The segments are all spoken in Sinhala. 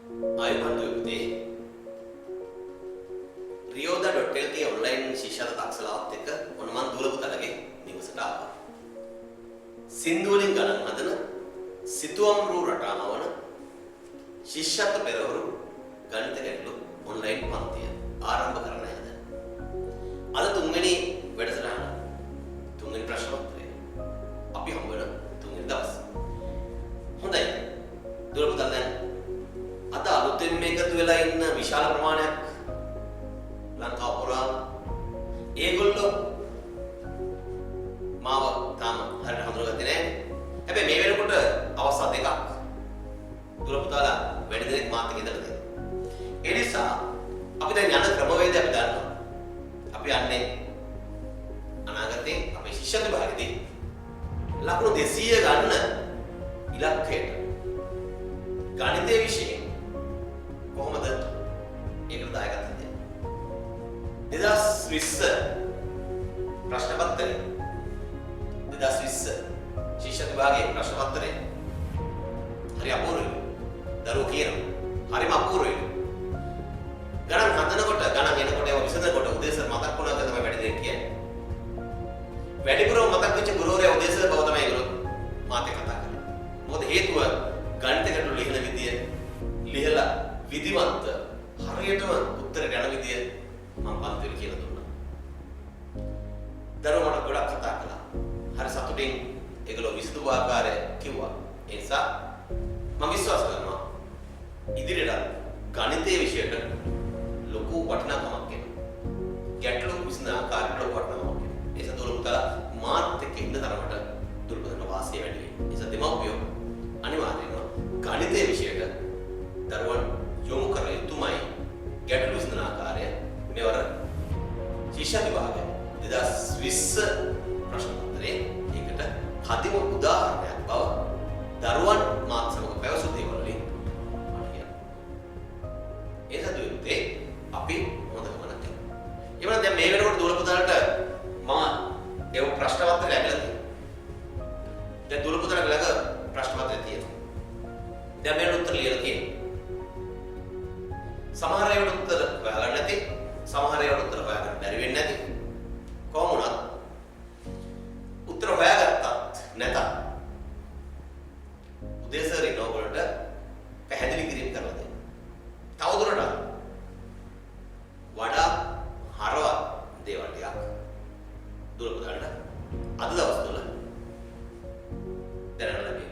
ආයුබෝවන් Rioda.lk online ශිෂ්‍යත තාක්ෂලාවත් එක්ක ඔන්න මම දුරපතලගේ නිවසට ආවා. සින්දු වලින් ගණන් හදන සිතුවම්රු රටාවන ශිෂ්‍යත්ව පෙරවරු ගණිත ගැටළු online පන්තිය ආරම්භ කරන්න යනවා. අද තුන්වෙනි වැඩසටහන තුන්වෙනි ප්‍රශ්න පත්‍රය අපි හම්බ වෙන තුන්වෙනි දවස්. හොඳයි. දුරපතල දැන් අද අලුතෙන් මේකතු වෙලා ඉන්න විශාල ප්‍රමාණයක් ලංකාව පුරා ඒගොල්ලෝ මාව තාම හරියට හඳුනගත්තේ නැහැ. හැබැයි මේ වෙනකොට අවස්ථා දෙකක් දුරපතලා වැඩි දෙනෙක් මාත් එක්ක ඉඳලා තියෙනවා. ඒ නිසා අපි දැන් යන ක්‍රමවේදය අපි දන්නවා. අපි යන්නේ අනාගතේ අපේ ශිෂ්‍යත්ව විභාගෙදී ලකුණු 200 ගන්න ඉලක්කයට ගණිතයේ විෂයෙන් කොහොමද ඒකට දායකත්වය දෙන්නේ? 2020 ප්‍රශ්න පත්‍රය 2020 ශිෂ්‍යත්ව විභාගයේ ප්‍රශ්න පත්‍රය හරි අපූර්වයි. දරුවෝ කියනවා හරිම අපූර්වයි. ගණන් හදනකොට ගණන් එනකොට ඒවා විසඳනකොට උදේසර මතක් වුණා කියලා තමයි වැඩි දෙයක් කියන්නේ. වැඩිපුරම මතක් වෙච්ච ගුරුවරයා උදේසර බව තමයි ඒගොල්ලෝ මාත් එක්ක කතා කරන්නේ. මොකද හේතුව ගණිත ගැටළු ලියන විදිය ලියලා විධිමත් හරියටම උත්තරයට යන විදිය මම පන්තිවල කියලා දුන්නා. දරුවෝ මට ගොඩක් කතා කළා. හරි සතුටින් ඒගොල්ලෝ විසඳපු ආකාරය කිව්වා. ඒ නිසා මම විශ්වාස කරනවා ඉදිරියට ගණිතයේ විෂයට ලොකු වටිනාකමක් එනවා. ගැටළු විසඳන ආකාරයට ලොකු වටිනාකමක් එනවා. ඒ නිසා දුරපතල මාත් එක්ක ඉන්න තරමට දුරපතල වාසිය වැඩි වෙනවා. ඒ නිසා දෙමව්පියෝ අනිවාර්යයෙන්ම ගණිතයේ විෂයට දරුවන් යොමු කර යුතුමයි. ගැටළු විසඳන ආකාරය මෙවර ශිෂ්‍යත්ව විභාගය 2020 ප්‍රශ්න පත්‍රයේ ඒකට කදිම උදාහරණයක් බව දරුවන් මාත් සමග පැවසු දේවල් වලින් මට කියනවා. ඒ සතුටේ අපි හොඳ ගමනක් යනවා. එවනම් දැන් මේ වෙනකොට දුරපතලට මම ඒ ප්‍රශ්න පත්‍රය ලැබිලා තියෙනවා. දැන් දුරපතලට ළඟ ප්‍රශ්න පත්‍රය තියෙනවා. දැන් මේකට උත්තර ලියලා තියෙනවා. සමහර ඒවාට උත්තර හොයාගන්න නැති, සමහර ඒවාට උත්තර හොයාගන්න බැරි වෙන්නේ නැති. කොහොම වුණත් උත්තර හොයාගත්තත් නැතත් උදේසරේ නෝවලට පැහැදිලි කිරීම කරලා දෙන්න. තවදුරටත් වඩා හරවත් දේවල් ටිකක් දුරපතලට අද දවස්වල දැනගන්න ලැබෙයි.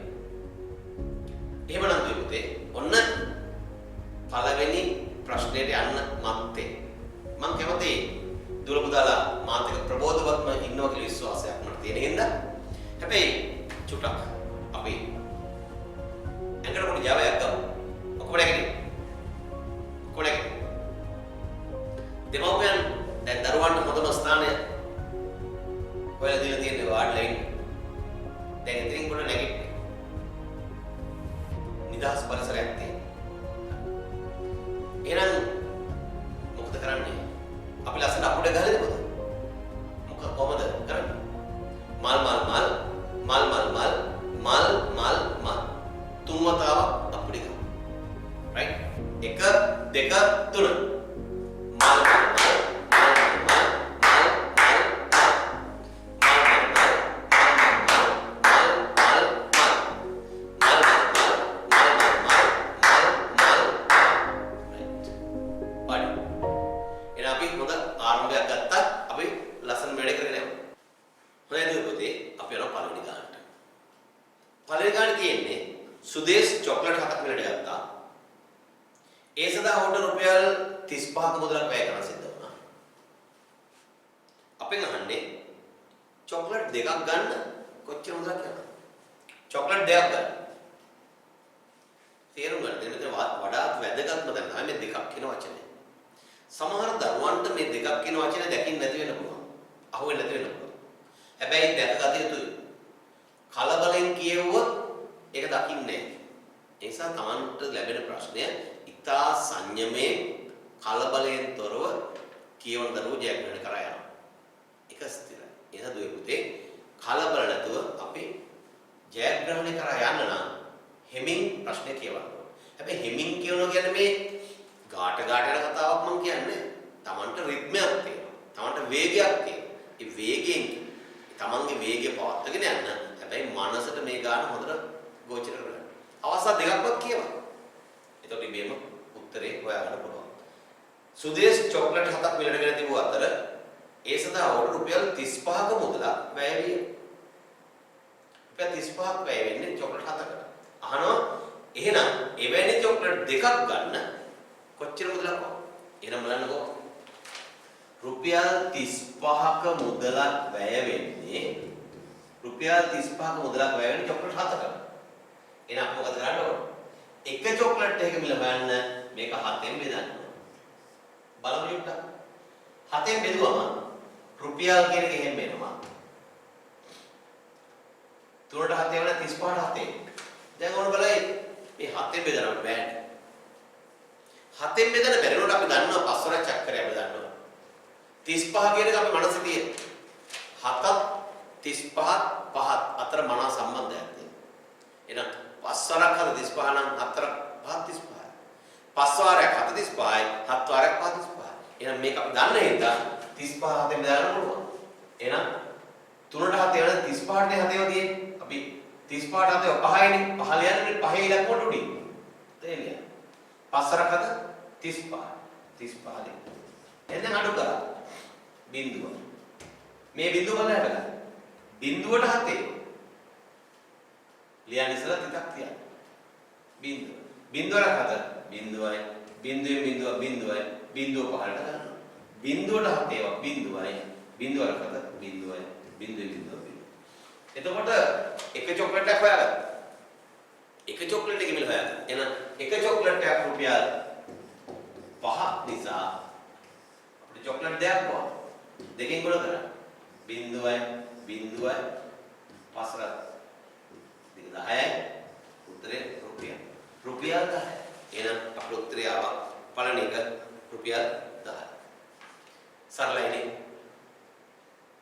එහෙමනම් දුපුතේ ඔන්න පළවෙනි ප්‍රශ්නෙට යන්න මත්තේ මම කැමතියි දුරපතලා මාත් එක්ක ප්‍රබෝධවත්ම ඉන්නවා කියලා විශ්වාසයක් මට තියෙන හින්දා. හැබැයි චුට්ටක් අපි ඇඟට පොඩි ජවයක් ගමු. ඔක්කොම නැගිටින්න. ඔක්කොම නැගිටින්න. දෙමව්පියන් දැන් දරුවන්ට හොඳම ස්ථානය හොයලා දීලා තියෙන්නේ වාඩිලා ඉන්න. දැන් ඉතින් පොඩ නැගිටින්න. නිදහස් පරිසරයක් තියෙනවා. එහෙනම් මොකද කරන්නේ? අපි ලස්සන අපුඩ ගහලා දෙමුද? කොහොමද කරන්නේ? මල් තුන් වතාවක් අපුඩ ගහමු. රයිට්? 1 2 3 සුදේශ් චොක්ලට් 7ක් මිලට ගත්තා. ඒ සඳහා ඔහුට රුපියල් 35ක මුදලක් වැය කරන්න සිද්ධ වුණා. අපෙන් අහන්නේ චොක්ලට් දෙකක් ගන්න කොච්චර මුදලක් යනවද? චොක්ලට් දෙකක් ගන්න. තේරුම් ගන්න. මෙතන වඩාත් වැදගත්ම තැන තමයි මේ දෙකක් කියන වචනේ. සමහර දරුවන්ට මේ දෙකක් කියන වචනේ දැකින් නැති වෙන්න පුළුවන්. අහුවෙන්නේ නැති වෙන්න පුළුවන්. හැබැයි දැකගත යුතුයි. කලබලෙන් කියෙව්වොත් ඒක දකින්නේ නැහැ. ඒ නිසා Tamanට ලැබෙන ප්‍රශ්නය ඉතා සංයමයෙන් කලබලයෙන් තොරව කියවන දරුවෝ ජයග්‍රහණය කරා යනවා. ඒක ස්ථිරයි. එහෙනම් දුවේ පුතේ කලබල නැතුව අපි ජයග්‍රහණය කරා යන්න නම් හෙමින් ප්‍රශ්නේ කියවන්න ඕනේ. හැබැයි හෙමින් කියනවා කියන්නේ මේ ගාට යන කතාවක් මම කියන්නේ. Tamanට රිද්මයක් තියෙනවා. Tamanට වේගයක් තියෙනවා. ඒ වේගයෙන් Tamanගේ වේගය පවත්වාගෙන යන්න. හැබැයි මනසට මේ ගාන හොඳට ගෝචර කරගන්න. අවස්ථා දෙකක්වත් කියවා. එතකොට මේම උත්තරේ හොයාගන්න පුළුවන්. සුදේශ් චොක්ලට් 7ක් මිලටගෙන තිබුව අතර ඒ සඳහා ඔවුන් රුපියල් 35ක මුදලක් වැය විය. රුපියල් 35ක් වැය වෙන්නේ චොක්ලට් 7කට. අහනවා එහෙනම් එවැනි චොක්ලට් දෙකක් ගන්න කොච්චර මුදලක් වගේ? එහෙනම් බලන්නකෝ. රුපියල් 35ක මුදලක් වැය වෙන්නේ රුපියල් 35ක මුදලක් වැය වෙන්නේ චොක්ලට් 7කට. එහෙනම් මොකද කරන්න ඕන? එක චොක්ලට් එකක මිල හොයන්න මේක 7ෙන් බෙදන්න. බලමු යුක්තා. 7ෙන් බෙදුවම රුපියල් කියන එක එහෙම වෙනවා. 3ට 7 වෙන 35ට 7. දැන් ඕන බලයි මේ 7ෙන් බෙදන්න බෑනේ. 7ෙන් බෙදන්න බැරි වුණාට අපි දන්නවා පස්වර චක්‍රය අපි දන්නවා. 35 කියන එක අපි මනසේ තියෙන. 7ත් 35ත් 5ත් අතර මනා සම්බන්ධයක් තියෙනවා. එහෙනම් පස්වරක් 35 නම් 4ක් 5 35යි. පස්වාරයක් 45යි 7 වාරයක් 55යි. එහෙනම් මේක අපි දන්න හින්දා 35 7ෙන් බෙදන්න පුළුවන්. එහෙනම් 3ට 7 වෙන 35ට 7 වගේ අපි 35ට 7 5යිනේ 5 ලියන්නේ 5 ඉලක්කම උඩින්. තේරියද? පස්වරක් 35 35 එන්න අඩු කරා. බිඳුව. මේ බිඳුව බලන්න. බිඳුවට 7. ලියන්න ඉස්සලා ටිකක් තියන්න. බිඳුව. බිඳුවට 7. බිඳුවයි. බිඳුවේ බිඳුව බිඳුවයි. බිඳුව පහළට ගන්නවා. බිඳුවට 7 ඒවා බිඳුවයි. බිඳුවට 7 බිඳුවයි. බිඳුවේ බිඳුව බිඳුව. එතකොට එක චොක්ලට් එකක් හොයාගන්න. එක චොක්ලට් එකක මිල හොයාගන්න. එහෙනම් එක චොක්ලට් එකක් රුපියල් 5 නිසා අපිට චොක්ලට් දෙකක් වුණා. දෙකෙන් ගොඩ කරා. බිඳුවයි බිඳුවයි පස්වරක් 10යි උත්තරේ රුපියල්. රුපියල් 10. එහෙනම් අපේ උත්තරය ආවා පළවෙනි එක රුපියල් 10. සරලයිනේ.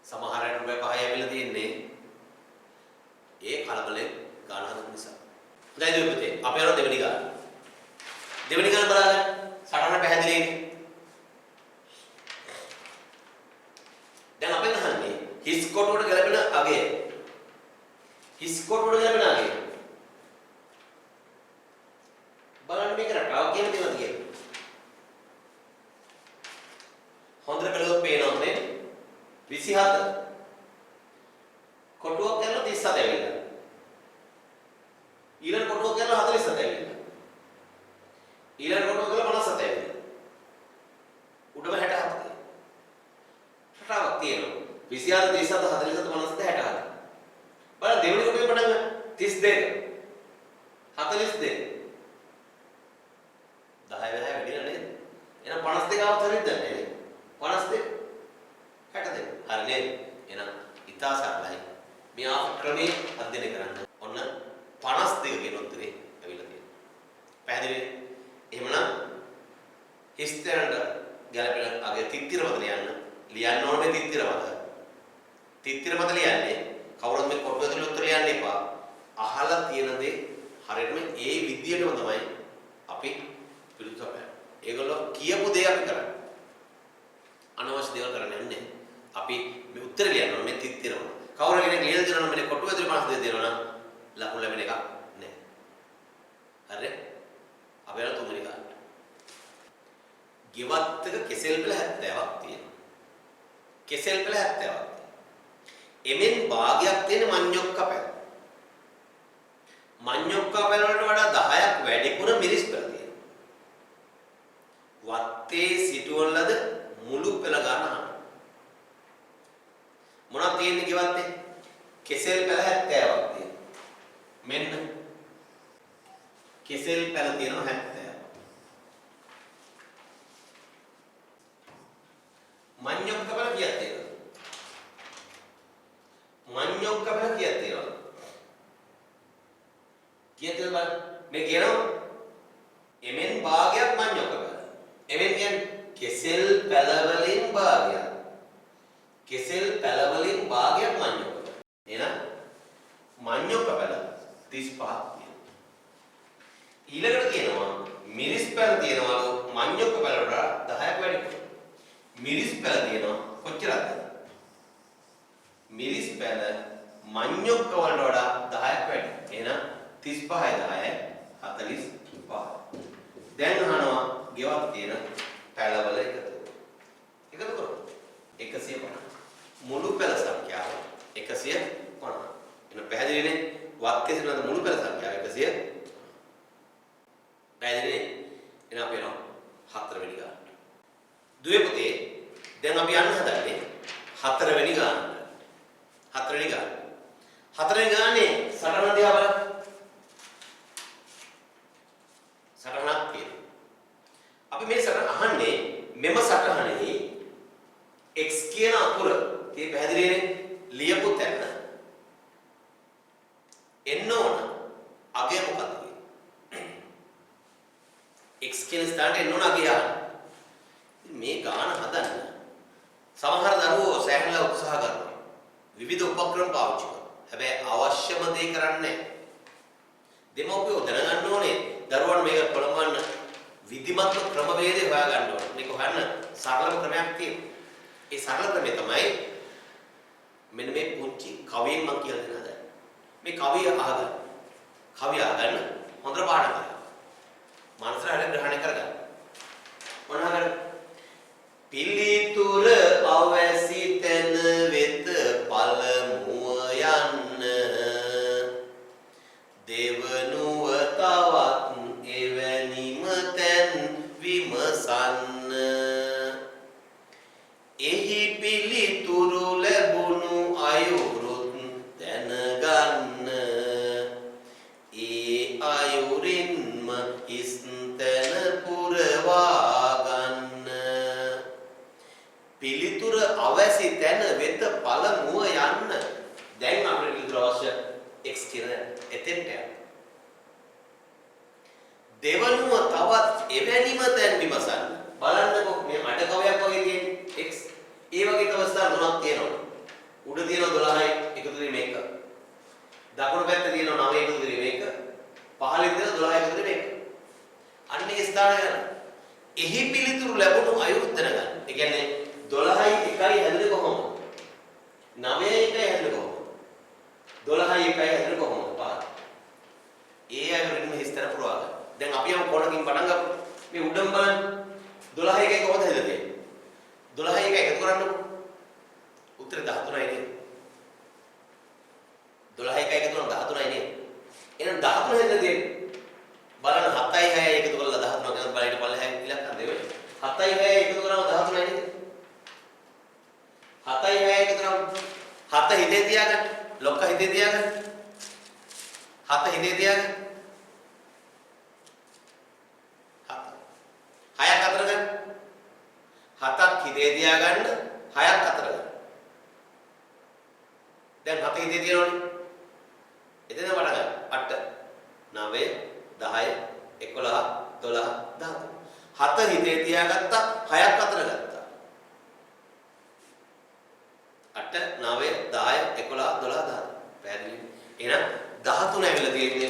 සමහර අය රුපියල් 5යි ඇවිල්ලා තියෙන්නේ ඒ කලබලෙන් ගාන හදපු නිසා. දැන් දෙවිපතේ අපි යනවා දෙවෙනි ගාන. දෙවෙනි ගාන බලන්න සටහන පැහැදිලිනේ. දැන් අපෙන් අහන්නේ හිස් කොටුවට ගැලපෙන අගය. හිස් කොටුවට ගැලපෙන අගය. බලන්න මේක රටාව කියන දේවල් කියන්නේ. හොඳට බලුවොත් පේනවා නේ 27 කොටුවක් කරලා 37 ඇවිල්ලා. ඊළඟ කොටුවක් කරලා 47 ඇවිල්ලා. ඊළඟ කොටුවක් කරලා 57 ඇවිල්ලා. උඩම 67. රටාවක් තියෙනවා. 27 37 47 57 67. බලන්න දෙවෙනි කොටුවේ පටන් ගන්න 32 42 10 වෙලා නේද? එහෙනම් 52 ආවත් හරියද නේද? 52 62 හරි නේද? එහෙනම් ඉතා සරලයි. මේ ක්‍රමයේ අධ්‍යයනය කරන්න. ඔන්න 52 කියන උත්තරේ ඇවිල්ලා තියෙනවා. පැහැදිලිද? එහෙමනම් හිස්තැනට ගැලපෙන අගය තිත්තිර මත ලියන්න ඕනේ තිත්තිර මත. තිත්තිර මත ලියන්නේ කවුරුත් මේ කොටුව ඇතුලේ උත්තර ලියන්න එපා. අහලා තියෙන දේ හරියටම ඒ විදියටම තමයි අපි පිළිතුරු ගන්න. ඒගොල්ලෝ කියපු දේ අපි කරන්නේ. අනවශ්‍ය දේවල් කරන්නේ නැහැ. අපි මේ උත්තර ලියන්න ඕනේ මේ තිත්තිරම. කවුරු කෙනෙක් ලියලා දෙනවා නම් මේ කොටුව ඇතුලේ 52 දෙනවා නම් ලකුණු ලැබෙන එකක් නැහැ. හරිද? අපි යන තුන්වෙනි කාරණා. ගෙවත් එක කෙසෙල් පෙළ 70ක් තියෙනවා. කෙසෙල් පෙළ 70ක් තියෙනවා. එමෙන් භාගයක් තියෙන මඤ්ඤොක්ක පැල. මඤ්ඤොක්ක පැල වලට වඩා 10ක් වැඩිපුර මිරිස් පෙළ තියෙනවා. වත්තේ සිටුවන ලද මුළු පෙළ ගන්න. මොනවද තියෙන්නේ ගෙවත්තේ? කෙසෙල් පැල 70ක් තියෙනවා. මෙන්න කෙසෙල් පැල තියෙනවා 70. මඤ්ඤොක්ක පැල කීයක් තියෙනවද? මඤ්ඤොක්ක පැල කීයක් තියෙනවද? කීයද බලන්න. මේ කියනවා එමෙන් භාගයක් මඤ්ඤොක්ක පැල. එමෙන් කියන්නේ කෙසෙල් පැල වලින් භාගයක්. කෙසෙල් පැල වලින් භාගයක් මඤ්ඤොක්ක පැල. එහෙනම් මඤ්ඤොක්ක පැල 35ක් තියෙනවා. ඊළඟට කියනවා මිරිස් පැල තියෙනවලු මඤ්ඤොක්ක පැල වඩා 10ක් වැඩි. මිරිස් පැල තියෙනවා කොච්චරද? මිරිස් පැල මඤ්ඤොක්ක වලට වඩා 10ක් වැඩි. එහෙනම් 35 10 45. දැන් අහනවා ගෙවක් තියෙන පැලවල එකතු. එකතු කරමු. 150. මුළු පැල සංඛ්‍යාව 150. එන පැහැදිලිනේ? වාක්‍ය සිනන මුළු පැල සංඛ්‍යාව 100. පැහැදිලිනේ? එන අපි යනවා 4 වෙනි ගානට. දුවේ පුතේ දැන් අපි යන්න හදන්නේ 4 වෙනි ගානට. 4 වෙනි ගාන. 4 වෙනි ගානේ සටහන දිහා බලන්න. සටහනක් තියෙනවා. අපි මේ සටහන අහන්නේ මෙම සටහනේ x කියන අකුර මේ පැහැදිලිනේ ලියපු තැන එන්න ඕන අගය මොකක්ද? x කියන ස්ථානට එන්න ඕන අගය. මේ ගාන හදන්න සමහර දරුවෝ සෑහෙනලා උත්සාහ කරනවා. විවිධ උපක්‍රම පාවිච්චි කරනවා. හැබැයි අවශ්‍යම දේ කරන්නේ නැහැ. දෙමව්පියෝ දැනගන්න ඕනේ දරුවන් මේක පොළඹවන්න විධිමත් ක්‍රමවේදය හොයාගන්න ඕනේ. මේක හොයන්න සරලම ක්‍රමයක් තියෙනවා. ඒ සරල ක්‍රමය තමයි මෙන්න මේ පුංචි කවියෙන් මම කියලා දෙන්න හදන්නේ. මේ කවිය අහගන්න. කවිය අහගන්න හොඳට පාඩම් කරගන්න. මනසට හරියට ග්‍රහණය කරගන්න. මොනවාද? පිළිතුර අවැසි තැන වෙත පළමුව යන්න. දෙවනුව තවත් එවැනිම තැන් විමසන්න. එහි පිළිතුරු ලැබුණු අයුරුත් දැනගන්න. ඒ අයුරින්ම ඉස්තැන පුරවා ගන්න. පිළිතුර අවැසි තැන වෙත පළමුව යන්න. දැන් අපිට පිළිතුර අවශ්‍ය x කියන එතෙන්ට යන්න. දෙවනුව තවත් එවැනිම තැන් විමසන්න. බලන්නකො මේ අඩ කවයක් වගේ තියෙන x. ඒ වගේ තව ස්ථාන තුනක් තියෙනවා. උඩ තියෙනවා 12යි එකතු වෙන මේක. දකුණු පැත්තේ තියෙනවා 9 එකතු වෙන මේක. පහළින් තියෙනවා 12 එකතු වෙන මේක. අන්න ඒ ස්ථාන යන. එහි පිළිතුරු ලැබුණු අයුරු දැනගන්න. ඒ කියන්නේ 12යි 1යි හැදුනේ කොහොමද? 9යි 1යි හැදුනේ කොහොමද? 12යි 1යි හැදුනේ කොහොමද? පාද. ඒ අයුරින්ම හිස්තර පුරවා ගන්න. දැන් අපි යමු කොනකින් පටන් ගමු. මේ උඩම බලන්න. 12යි 1යි කොහොමද හැදෙන්නේ? 12යි 1යි එකතු කරන්නකො. උත්තරේ 13යි නේද? 12යි 1යි එකතු කරනවා 13යි නේද? එහෙනම් 13 හැදෙන්නේ බලන්න 7යි 6යි එකතු කරලා 13 ගන්න බලන්න පල්ලෙහායි ඉලක්කම් දෙවෙනි. 7යි 6යි එකතු කරාම 13යි නේද? 7යි 6යි එකතු කරාම 7 හිතේ තියාගන්න. ලොක්ක හිතේ තියාගන්න. 7 හිතේ තියාගන්න. 7 6ක් අතර ගන්න. 7ක් හිතේ තියාගන්න 6ක් අතර ගන්න. දැන් 7 හිතේ තියනවනේ. එතන වඩ ගන්න. 8 9 10 11 12 13. 7 හිතේ තියාගත්තා 6ක් අතර ගත්තා. 8 9 10 11 12 13. පැහැදිලි. එහෙනම් 13 ඇවිල්ලා තියෙන්නේ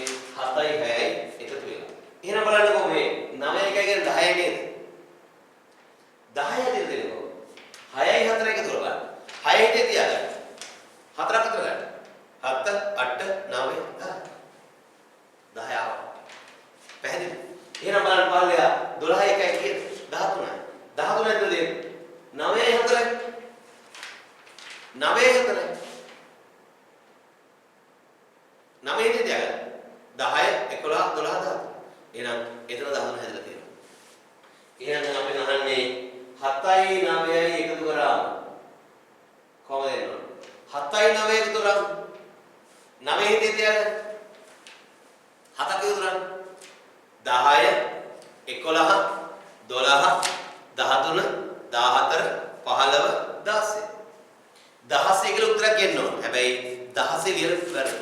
7යි 6යි එකතු වෙලා. එහෙනම් බලන්නකෝ මේ 9 1 කියන්නේ 10යි නේද? 10 ඇතුළේ දෙන්නකො. 6යි 4යි එකතු කරලා බලන්න. 6 හිතේ තියාගන්න. 4ක් අතර ගන්න. 7 8 9 10. 10 ආවා. පැහැදිලි. එහෙනම් බලන්න පහළයා 12 1යි කියන්නේ 13යි. 13 ඇතුළේ 9යි 4යි. 9යි 4යි. 9 හිතේ තියාගන්න. 10 11 12 13. එහෙනම් එතන 13 හැදලා තියෙනවා. එහෙනම් අපි අහන්නේ 7යි 9යි එකතු කරාම කොහොමද එන්නේ? 7යි 9යි එකතු කරාම 9 හිතේ තියාගන්න. 7ක් එකතු කරාම 10 11 12 13 14 15 16. 16 කියලා උත්තරයක් එන්න ඕන. හැබැයි 16 ලියලා වැරදි.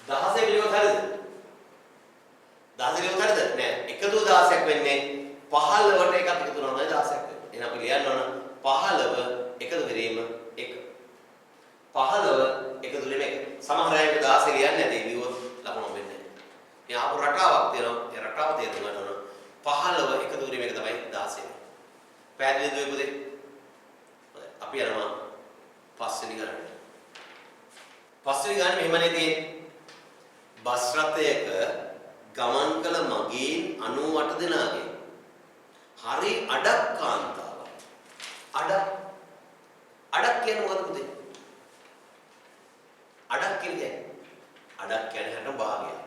16 ලියුවොත් හරියද? 16 ලියුවොත් හරියද? නෑ. එකතු 16ක් වෙන්නේ 15ට එකක් එකතු කරනවා 16ක් වෙන්නේ. එහෙනම් අපි ලියන්න ඕන 15 එකතු කිරීම 1. 15 එකතු කිරීම 1. සමහර අය 16 ලියන්නේ නැති ලියුවොත් ලකුණු වෙන්නේ නැහැ. මේ ආපු රටාවක් තියෙනවා. ඒ රටාව තේරුම් ගන්න ඕන. 15 එකතු වීම එක තමයි 16. පැහැදිලිද ඔය පුතේ? අපි යනවා පස්වෙනි ගණනට. පස්වෙනි ගණනේ මෙහෙමනේ තියෙන්නේ. බස් රථයක ගමන් කළ මගීන් 98 දෙනාගේ හරි අඩක් කාන්තාවක්. අඩක් කියන්නේ මොකද පුතේ? අඩක් කියන්නේ 60 භාගයක්.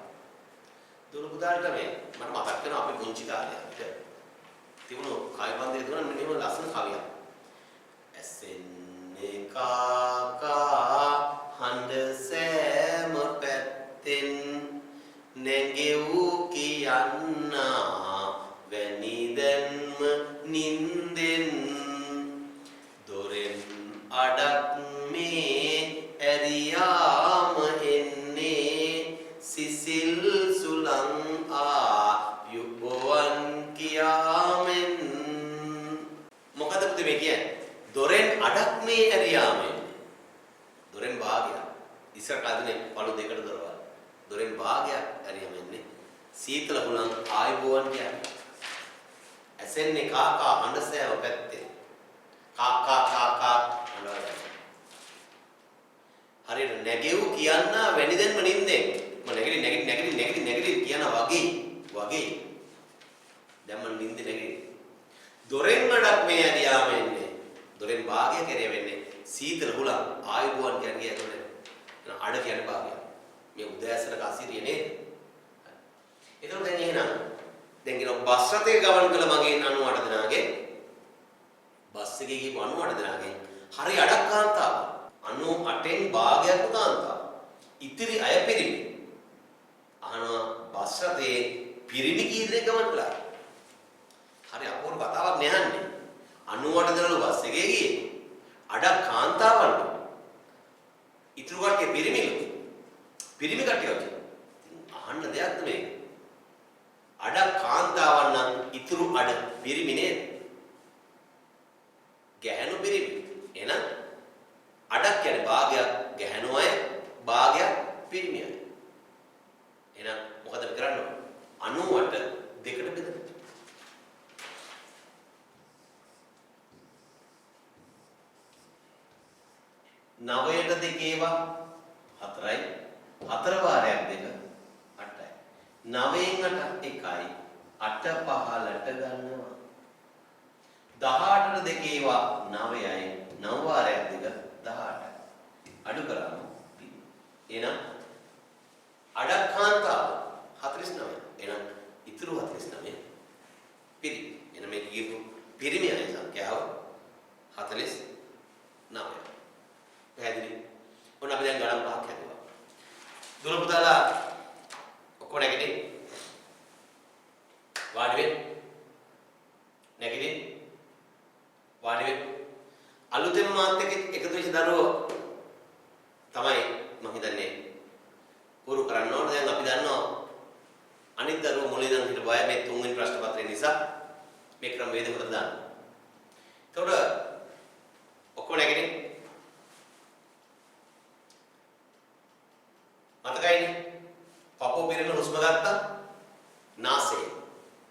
දුරු පුතාට මේ මට මතක් වෙනවා අපි පුංචි කාලේ අපිට තිබුණු කවි බන්දේ දුන්නා මෙන්න මේ ලස්සන කවියක්. ඇසෙන්නේ කාකා හඬ සෑම පැත්තෙන් නැගෙව් කියන්නා වැනි දැන්ම නින්දෙන් දොරෙන් අඩක් මේ ඇරියාම එන්නේ සිසිල් සුලං ආයුබෝවන් කියාමෙන්. මොකද පුතේ මේ කියන්නේ? දොරෙන් අඩක් මේ ඇරියාම එන්නේ. දොරෙන් භාගයක්. ඉස්සර කාලේ පළු දෙකට දොරවල්. දොරෙන් භාගයක් ඇරියාම එන්නේ. සීතල හුලං ආයුබෝවන් කියන්නේ. ඇසෙන්නේ කාකා හඬ සෑම පැත්තේ. කාකා හරියට නැගෙව් කියන්නා වැනිදෙන්ම නින්දෙන්. මම නැගිටි කියන වගේ. දැන් මම නින්දේ නැගිටි. දොරෙන් අඩක් මේ ඇරියාම එන්නේ. දොරෙන් භාගය කරේ වෙන්නේ. සීතල හුලං ආයුබෝවන් කියන්නේ ඒකනේ. අඩ කියන්නේ භාගය. මේ උදෑසනක අසිරිය නේද? ඒතකොට දැන් එහෙනම් දැන් කියන බස් රථයේ ගමන් කළ මගේ 98 දෙනාගේ බස් එකේ ගිහපු 98 දෙනාගේ හරි අඩක් කාන්තාව 98න් භාගයක් කාන්තාව ඉතිරි අය පිරිමි අහනවා බස් රථයේ පිරිමි කී දෙනෙක් ගමන් කළා හරි අපූර්ව කතාවක් නෑහන්නේ 98 දෙනාලු බස් එකේ ගියේ අඩක් කාන්තාවන්ලු ඉතුරු කට්ටිය පිරිමි කට්ටිය අහන්න දෙයක් නෙමෙයි අඩක් කාන්තාවන් නම් ඉතුරු අඩ පිරිමි නේද? ගැහැණු පිරිමි. එහෙනම් අඩක් කියන්නේ භාගයක් ගැහැණු අය, භාගයක් පිරිමි අය. එහෙනම් මොකද අපි කරන්නේ? 98 දෙකට බෙදන්න. නවයට දෙකේවා 4යි. 4 වාරයක් දෙක 8යි. 9න් 8 1යි 8 15ට ගන්නවා 18ට දෙකේවා 9යි 9 වාරයක් දෙක 18යි අඩු කරාම එහෙනම් අඩක් කාන්තාව 49 එහෙනම් ඉතුරු 49 පිරිමි එහෙනම් මේ කියපු පිරිමි අය සංඛ්‍යාව 49 පැහැදිලි ඔන්න අපි දැන් ගණන් පහක් හැදුවා දුර පුතාලා ඔක්කොම නැගිටින් වාඩි වෙන්න නැගිටින් වාඩි වෙන්න අලුතෙන් මාත් එක්ක එකතු වෙච්ච දරුවෝ තමයි මම හිතන්නේ පුරු කරන්න ඕන දැන් අපි දන්නවා අනිත් දරුවෝ මුලින් ඉඳන් හිට බය මේ තුන්වෙනි ප්‍රශ්න පත්‍රය නිසා මේ ක්‍රම වේද හොදලා දාන්න. ඒතකොට ඔක්කොම නැගිටින් මතකයිනේ පපුව පිරෙන හුස්ම ගත්තා නාසයෙන්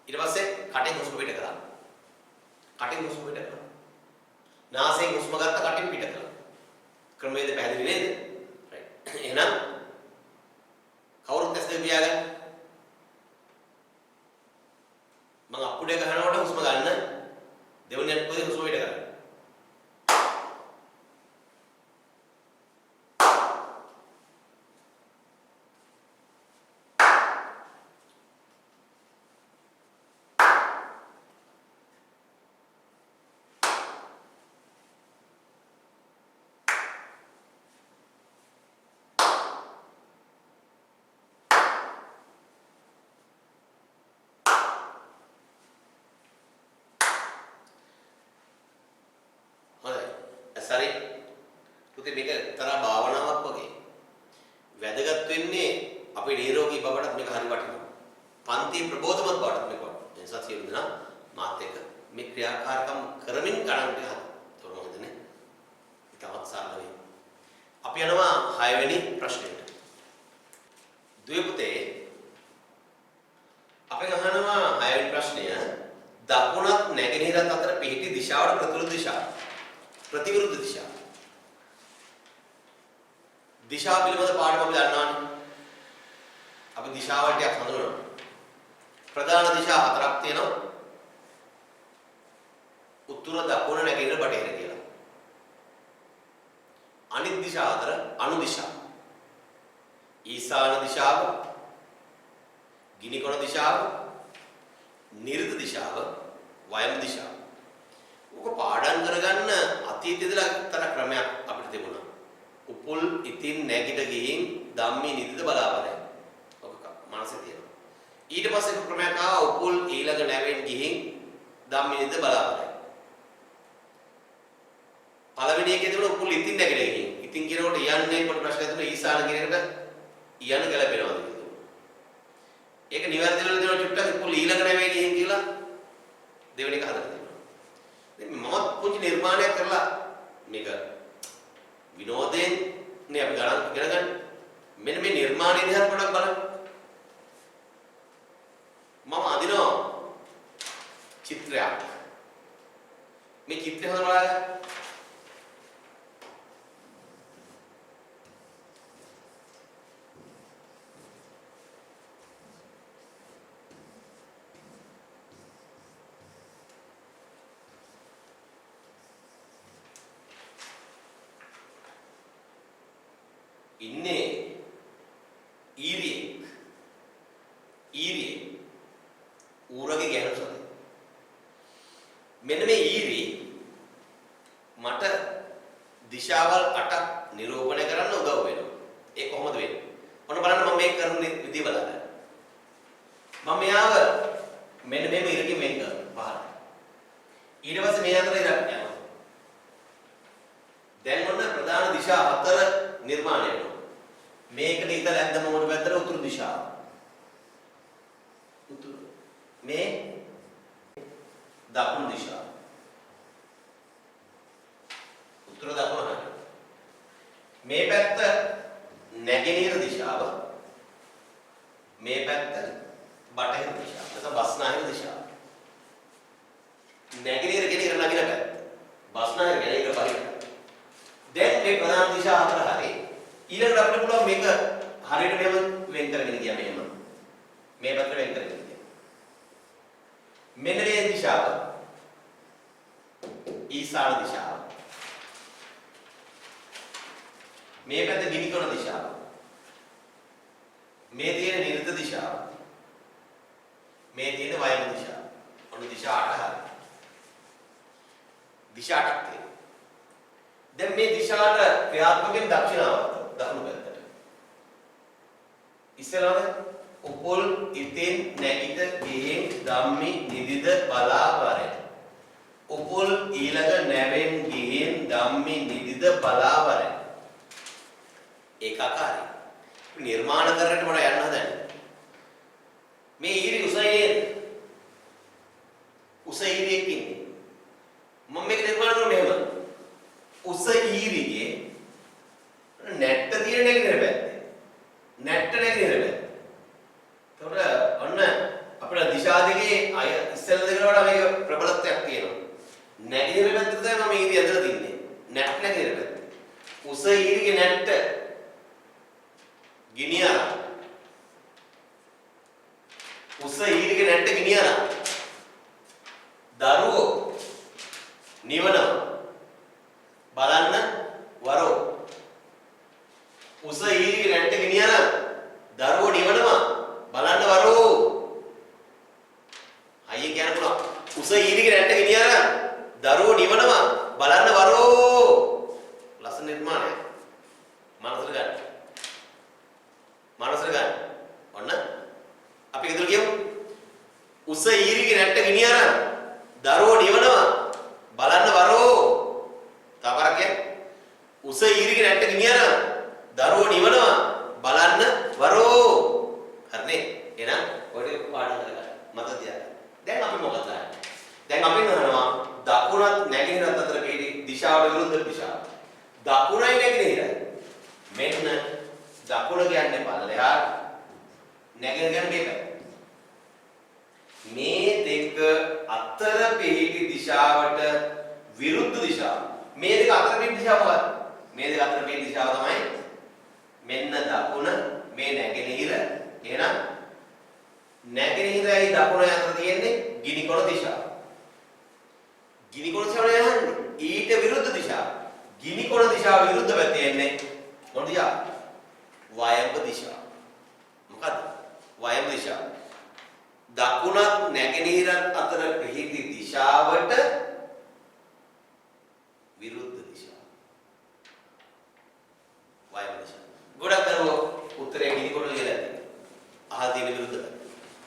ඊට පස්සේ කටෙන් හුස්ම පිට කරා නාසයෙන් හුස්ම ගත්තා කටෙන් පිට කරා ක්‍රමවේද පැහැදිලි නේද රයිට් එහෙනම් කවුරුත් ඇස් දෙක පියාගන්න මම අප්පුඩේ ගහනකොට හුස්ම ගන්න දෙවෙනි අත්පොතේ හුස්ම පිට කරා සරි පුතේ මේක තරහ භාවනාවක් වගේ වැදගත් වෙන්නේ අපේ නිරෝගී බවටත් මේක හරි වටිනවා පන්ති ප්‍රබෝධමත් බවටත් මේක වටිනවා එනිසා සියලු දෙනා මාත් එක්ක මේ ක්‍රියාකාරකම් කරමින් ගණන් ටික හදන්න තෝරමු හිතන්නේ ඉතවත් සරල වෙයි අපි යනවා 6 වෙනි ප්‍රශ්නෙට දුවේ පුතේ අපෙන් අහනවා 6 වෙනි ප්‍රශ්නය අතර පිහිටි දිශාවට ප්‍රතිවිරුද්ධ දිශාව. ප්‍රතිවිරුද්ධ දිශාව. දිශාව පිළිබඳ පාඩම අපි දන්නවනේ. අපි දිශාවල් ටිකක් හඳුනනවා. ප්‍රධාන දිශා හතරක් තියෙනවා. උතුර, දකුණ, නැගෙනහිර, බටහිර කියලා. අනිත් දිශා හතර අනු දිශා. ඊශාන දිශාව, ගිනිකොන දිශාව, නිර්ද දිශාව, වයම් දිශාව. ඔක පාඩම් කරගන්න අතීතයේ ඉඳලා තර ක්‍රමයක් අපිට තිබුණා. උපුල් ඉතින් නැගිට ගිහින් ධම්මී නිදිද බලාපරයි. ඔක මනසේ තියෙනවා. ඊට පස්සේ ක්‍රමයක් ආවා උපුල් ඊළඟ නැවෙන් ගිහින් ධම්මී නිදිද බලාපරයි. පළවෙනි එකේ තිබුණ උපුල් ඉතින් නැගිට ගිහින්. ඉතින් කියනකොට යන්නේ කොට ප්‍රශ්නයක් තිබුණා ඊශාන කියන එකට යන්න ගැලපෙනවද කියලා. ඒක නිවැරදිව දෙනවා චුට්ටක් උපුල් ඊළඟ නැවේ ගිහින් කියලා දෙවෙනි එක හදලා දෙනවා. දැන් මම පුංචි නිර්මාණයක් කරලා මේක විනෝදයෙන් නේ අපි ගණන් ඉගෙන ගන්න. මෙන්න මේ නිර්මාණය දිහා පොඩ්ඩක් බලන්න. මම අදිනවා චිත්‍රයක්. මේ චිත්‍රය හොඳට ඉන්නේ ඊරියෙක් ඌරගේ ගැහණු සතෙක්. මෙන්න මේ ඊරි මට දිශාවල් 8ක් නිරූපණය කරන්න උදව් වෙනවා. ඒ කොහොමද වෙන්නේ? ඔන්න බලන්න මම මේක කරන විදිය බලන්න. මම මෙයාව මෙන්න මේක ඉරකින් වෙන් කරනවා පහළ. ඊට පස්සේ මේ අතර ඉරක් යනවා. දැන් ඔන්න ප්‍රධාන දිශා 4 නිර්මාණය වෙනවා. මේකට ඉතල ඇද්දම මොන පැත්තට උතුරු දිශාව. උතුරු. මේ දකුණු දිශාව. උතුරු දකුණ හරි. මේ පැත්ත නැගෙනහිර දිශාව. මේ පැත්ත බටහිර දිශාව. නැත්නම් බස්නාහිර දිශාව. නැගෙනහිර කියන ඉර නගින පැත්ත. බස්නාහිර කියන ඉර බහිර. දැන් මේ ප්‍රධාන දිශා 4 හරි. ඊළඟට අපිට පුළුවන් මේක හරියට මෙහෙම වෙන් කරගෙන ගියා මෙහෙම. මේ පැත්තට වෙන් කරගෙන ගියා. මෙන්න මේ දිශාව ඊශාන දිශාව. මේ පැත්ත ගිනිකොන දිශාව. මේ තියෙන නිර්ත දිශාව. මේ තියෙන වයම දිශාව. ඔන්න දිශා 8 හරි. දිශා 8ක් තියෙනවා. දැන් මේ දිශාට ක්‍රියාත්මක වෙන දක්ෂිනාවර්ත දකුණු පැත්තට. ඉස්සෙල්ලාම උපුල් ඉතින් නැගිට ගිහින් ධම්මි නිදිද බලාපරයි. උපුල් ඊළඟ නැවෙන් ගිහින් ධම්මි නිදිද බලාපරයි. ඒකාකාරයි. නිර්මාණ කරන්නට මොන යන්න හදන්නේ? මේ ඊරි උසයි ඊරියෙක් ඉන්නේ. මම මේක නිර්මාණ කරන්නේ මෙහෙම. උස ඊරියේ නැට්ට තියෙන නැගෙනහිර පැත්තේ. නැට්ට නැගෙනහිර පැත්තේ. ඒතකොට ඔන්න අපේ දිශා දෙකේ අය ඉස්සෙල්ල දෙකට වඩා මේක ප්‍රබලත්වයක් තියෙනවා. නැගෙනහිර පැත්තේ තමයි මම ඊරිය ඇදලා තින්නේ. නැට්ට නැගෙනහිර පැත්තේ. උස ඊරියේ නැට්ට ගිනියන. උස ඊරියේ නැට්ට ගිනියන. දරුවෝ නිවනවා. බලන්න වරෝ. උස ඊරිගේ නැට්ට ගෙනියන දරුවෝ නිවනවා. බලන්න වරෝ. අයියේ කියන්න පුළුවන්. උස ඊරිගේ නැට්ට ගෙනියන දරුවෝ නිවනවා. බලන්න වරෝ. ලස්සන නිර්මාණයක්. මනසට ගන්න. මනසට ගන්න. ඔන්න අපි ඉදිරිය කියමු. උස ඊරිගේ නැට්ට ගෙනියන දරුවෝ නිවනවා. බලන්න වරෝ. තවරකේ උස ඊරිගේ නැට්ට ගෙනියන දරුවෝ නිවනවා. බලන්න වරෝ. හරිනේ. එහෙනම් ඔය පාඩම් කරගන්න. මතක තියාගන්න. දැන් අපි මොකද කරන්නේ? දැන් අපි කරනවා දකුණත් නැගෙනහිරත් අතර පිටි දිශාවට විරුද්ධ දිශාව. දකුණයි නැගෙනහිරයි. මෙන්න දකුණ කියන්නේ පල්ලෙහා නැගෙනහිර කියන්නේ මේක. මේ දෙක අතර පිහිටි දිශාවට විරුද්ධ දිශාව. මේ දෙක අතර පිහිටි දිශාව මොකක්ද? මේ දෙක අතර පිහිටි දිශාව තමයි මෙන්න දකුණ මේ නැගෙනහිර. එහෙනම් නැගෙනහිරයි දකුණ අතර තියෙන්නේ ගිනිකොන දිශාව. ගිනිකොන දිශාව යන්නේ ඊට විරුද්ධ දිශාව. ගිනිකොන දිශාව විරුද්ධ පැත්තේ එන්නේ මොන දිශාව? වායම්ප දිශාව. මොකද්ද? වායම්ප දිශාව. දකුණත් නැගෙනහිරත් අතර පිහිටි දිශාවට විරුද්ධ දිශාව. වායම්ප දිශාව. ගොඩක් දරුවෝ උත්තරේ ගිනිකොන ලියලා ඇති. අහලා තියෙන විරුද්ධ.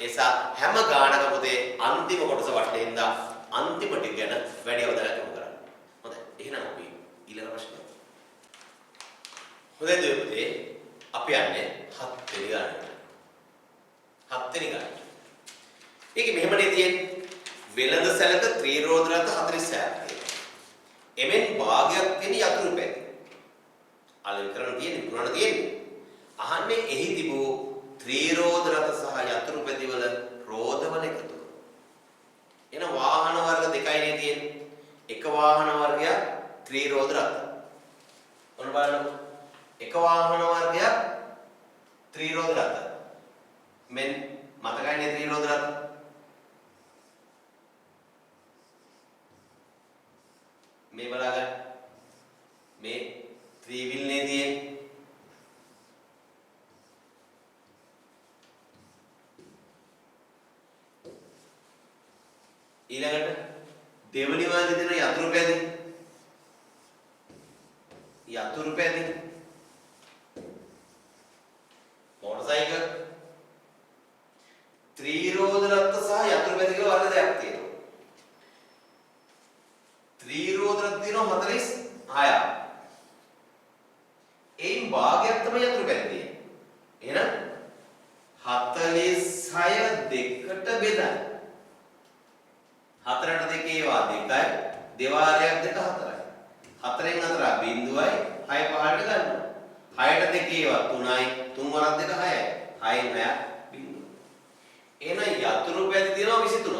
ඒසා හැම ගානක පොතේ අන්තිම කොටස වටේ ඉඳලා අන්තිම ටික ගැන වැඩි අවධානයක් යොමු කරන්න. හොඳයි. එහෙනම් අපි ඊළඟ ප්‍රශ්නය. හොඳයි දෙවියනේ අපි යන්නේ 7 වෙනි ගානට. 7 වෙනි ගානට. ඒකේ මෙහෙමනේ තියෙන්නේ වෙළඳ සැලක ත්‍රිරෝධ රථ 46ක් තියෙනවා. එමෙන් භාගයක් තියෙන යතුරු පැති. අලෙන් කරන තියෙන්නේ පුරාණ තියෙන්නේ. අහන්නේ එහි තිබූ ත්‍රිරෝධ රථ සහ යතුරු පැති වල රෝධවල එකතුව. එන වාහන වර්ග දෙකයිනේ තියෙන්නේ. එක වාහන වර්ගයක් ත්‍රිරෝධ රථ. ඔන්න බලන්න. එක වාහන වර්ගයක් ත්‍රිරෝධ රථ. මෙන් මතකයිනේ ත්‍රිරෝධ රථ. මේ බලගන්න. මේ ත්‍රිවිල්නේ තියෙන්නේ. ඊළඟට දෙවනි වාගේ දෙන යතුරු පැදි. යතුරු පැදි. මොටරසයිකල්. ත්‍රිරෝධ රථ සහ යතුරු පැදි කියලා වර්ග දෙකක් තියෙනවා. ත්‍රිරෝධ රථ තියෙනවා 46ක්. ඒන් භාගයක් තමයි යතුරු පැදි තියෙන්නේ. එහෙනම් 46 දෙකට බෙදන්න. 4ට දෙකේ වා 2යි දෙවාරයක් දෙක 4යි 4න් 4 බිඳුවයි 6 පහකට ගන්නවා 6ට දෙකේ වා 3යි 3 වරක් දෙක 6යි 6න් 6 බිඳුව එහෙනම් යතුරු පැති තියෙනවා 23ක්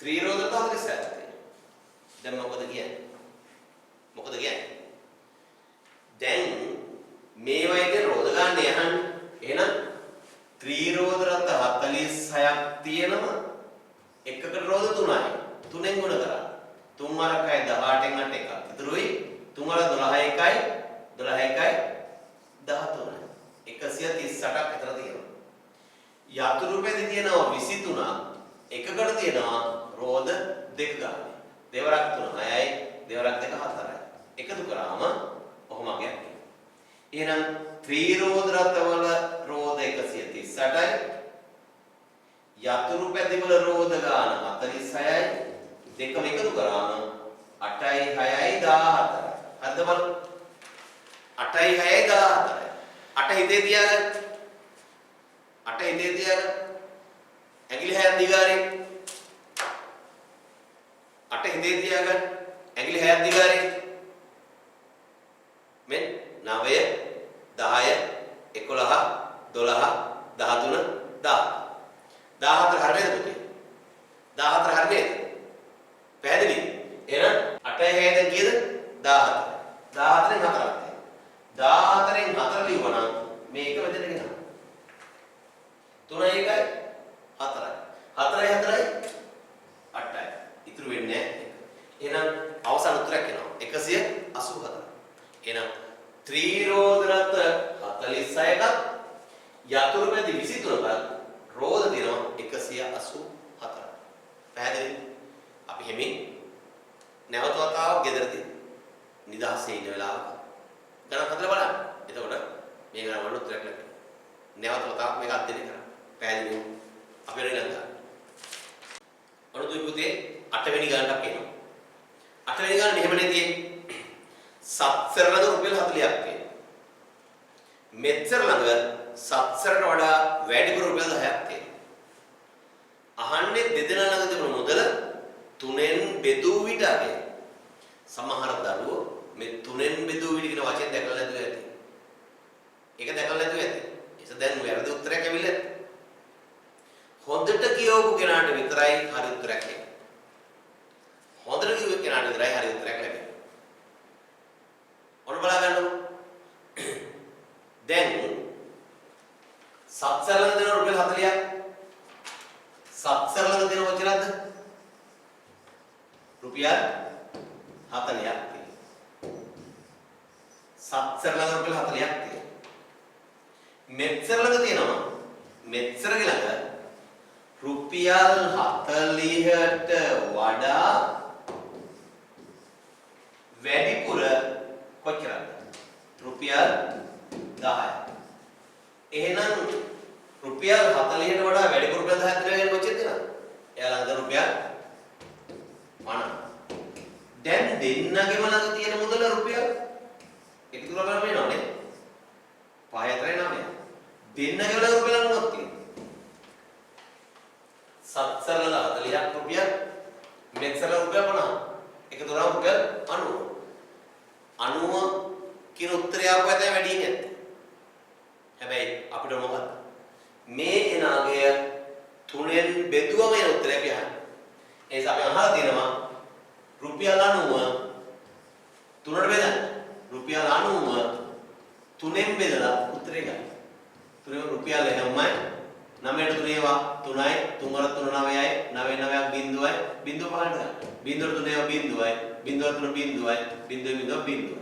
ත්‍රිරෝධ 46ක් දැන් මොකද කියන්නේ දැන් මේවයිද රෝධ ගන්න යහන් එහෙනම් ත්‍රිරෝධ රථ 46ක් තියෙනවා එකකට රෝධ 3යි 3ෙන් ගුණ කරා 3 වරකයි 18න් 8 එකක් ඉතුරුයි 3 වර 12යි 12යි 13 138ක් විතර තියෙනවා යතුරු පැති තියෙනවා 23ක් එකකට තියෙනවා රෝධ දෙක ගන්න දෙවරක් 3 6යි දෙවරක් දෙක 4යි එකතු කරාම ඔහොම ගියක් එහෙනම් ත්‍රිරෝධ රථවල රෝධ 138යි යතුරු පැති වල රෝධ ගාන 46යි දෙකම එකතු කරාම 8යි 6යි 14යි හරිද බලන්න 8යි 6යි 14යි 8 හිතේ තියාගන්න 8 හිතේ තියාගන්න ඇඟිලි 6ක් දිගාරේ 8 හිතේ තියාගන්න ඇඟිලි 6ක් දිගාරේ මෙන්න 9 10 11 12 13 14 හරියද පුතේ 14 හරියද පැහැදිලි එහෙනම් 8 6 කීයද 14 14න් 4ක් 14න් 4 ලියවනම් මේක මෙතන ගෙනන 3 1යි 4යි 4යි 4යි 8යි ඉතුරු වෙන්නේ නැහැ එහෙනම් අවසාන උත්තරයක් එනවා 184 එහෙනම් ත්‍රිරෝධ රථ 46ක් යතුරු පැති 23ක් රෝධ දිනවා 184 පැහැදිලි අපි හැමින් නැවත වතාවක් ගෙදරදී නිදහසේ ඉන්න වෙලාවක ගණන් හදලා බලන්න එතකොට මේ ගණන් වල උත්තරයක් ලැබෙනවා නැවත වතාවක් මේක අධ්‍යයනය කරන්න පැහැදිලි අපි ඊළඟ ඔන්න දුයි පුතේ 8 වෙනි ගණනක් එනවා 8 වෙනි ගණන මෙහෙමනේ තියෙන්නේ සත්සර ළඟ රුපියල් 40ක් තියෙනවා මෙච්චර ළඟ සත්සරට වඩා වැඩිපුර රුපියල් 10ක් තියෙනවා අහන්නේ දෙදෙනා ළඟ තිබුණු මුදල 3ෙන් බෙදූ විට අගේ සමහර දරුවෝ මේ 3ෙන් බෙදූ විට කියන වචනේ දැකලා නැතුව ඇති ඒක දැකලා නැතුව ඇති ඒක දැන් වැරදි උත්තරයක් ඇවිල්ලා හොඳට කියව කියවපු කෙනාට විතරයි හරි උත්තරයක් ලැබෙන්නේ. හොඳට කියවපු කෙනාට විතරයි හරි උත්තරයක් ලැබෙන්නේ. ඔන්න බලා ගන්නකො. දැන් සත්සරලන දෙන රුපියල් 40ක්. සත්සරලන දෙන වචනද? රුපියල් 40ක් තියෙනවා. සත්සරලන රුපියල් 40ක් තියෙනවා. මෙත්සරලක තියෙනවා. මෙත්සරගේ ළඟ රුපියල් 40ට වඩා වැඩිපුර කොච්චරද? රුපියල් 10යි. එහෙනම් රුපියල් 40ට වඩා වැඩිපුර රුපියල් 10ක් දෙනවා කොච්චරද දෙනවද? එයා ළඟ රුපියල් 50. දැන් දෙන්නගෙම ළඟ තියෙන මුදල රුපියල් එකතු කරලා බලන්න වෙනවනේ. 5.9. දෙන්නගෙම ළඟ රුපියල් 90ක් තියෙනවා. සත්සරල 40ක් රුපියල් මෙත්සරල රුපියල් 50. එකතු කරලා රුපියල් 90. 90 කියන උත්තරය ආපුවා තමයි වැඩි ඉන්නේ. හැබැයි අපිට මොකක්ද? මේ එනාගය තුනෙන් බෙදුවම එන උත්තරය අපි අහන්නේ. ඒ නිසා අපි අහලා තියෙනවා රුපියල් 90 තුනට බෙදන්න. රුපියල් 90 තුනෙන් බෙදලා උත්තරය ගන්න. තුනේ රුපියල් එහෙමයි 9ට 3 ඒවා 3යි 3 වල 3 9යි 9 9ක් බිංදුවයි බිංදුව පහළට ගන්න. බිංදුවට 3 ඒවා බිංදුවයි බිංදුවට 3 බිංදුවයි බිංදුව බිංදුව බිංදුව.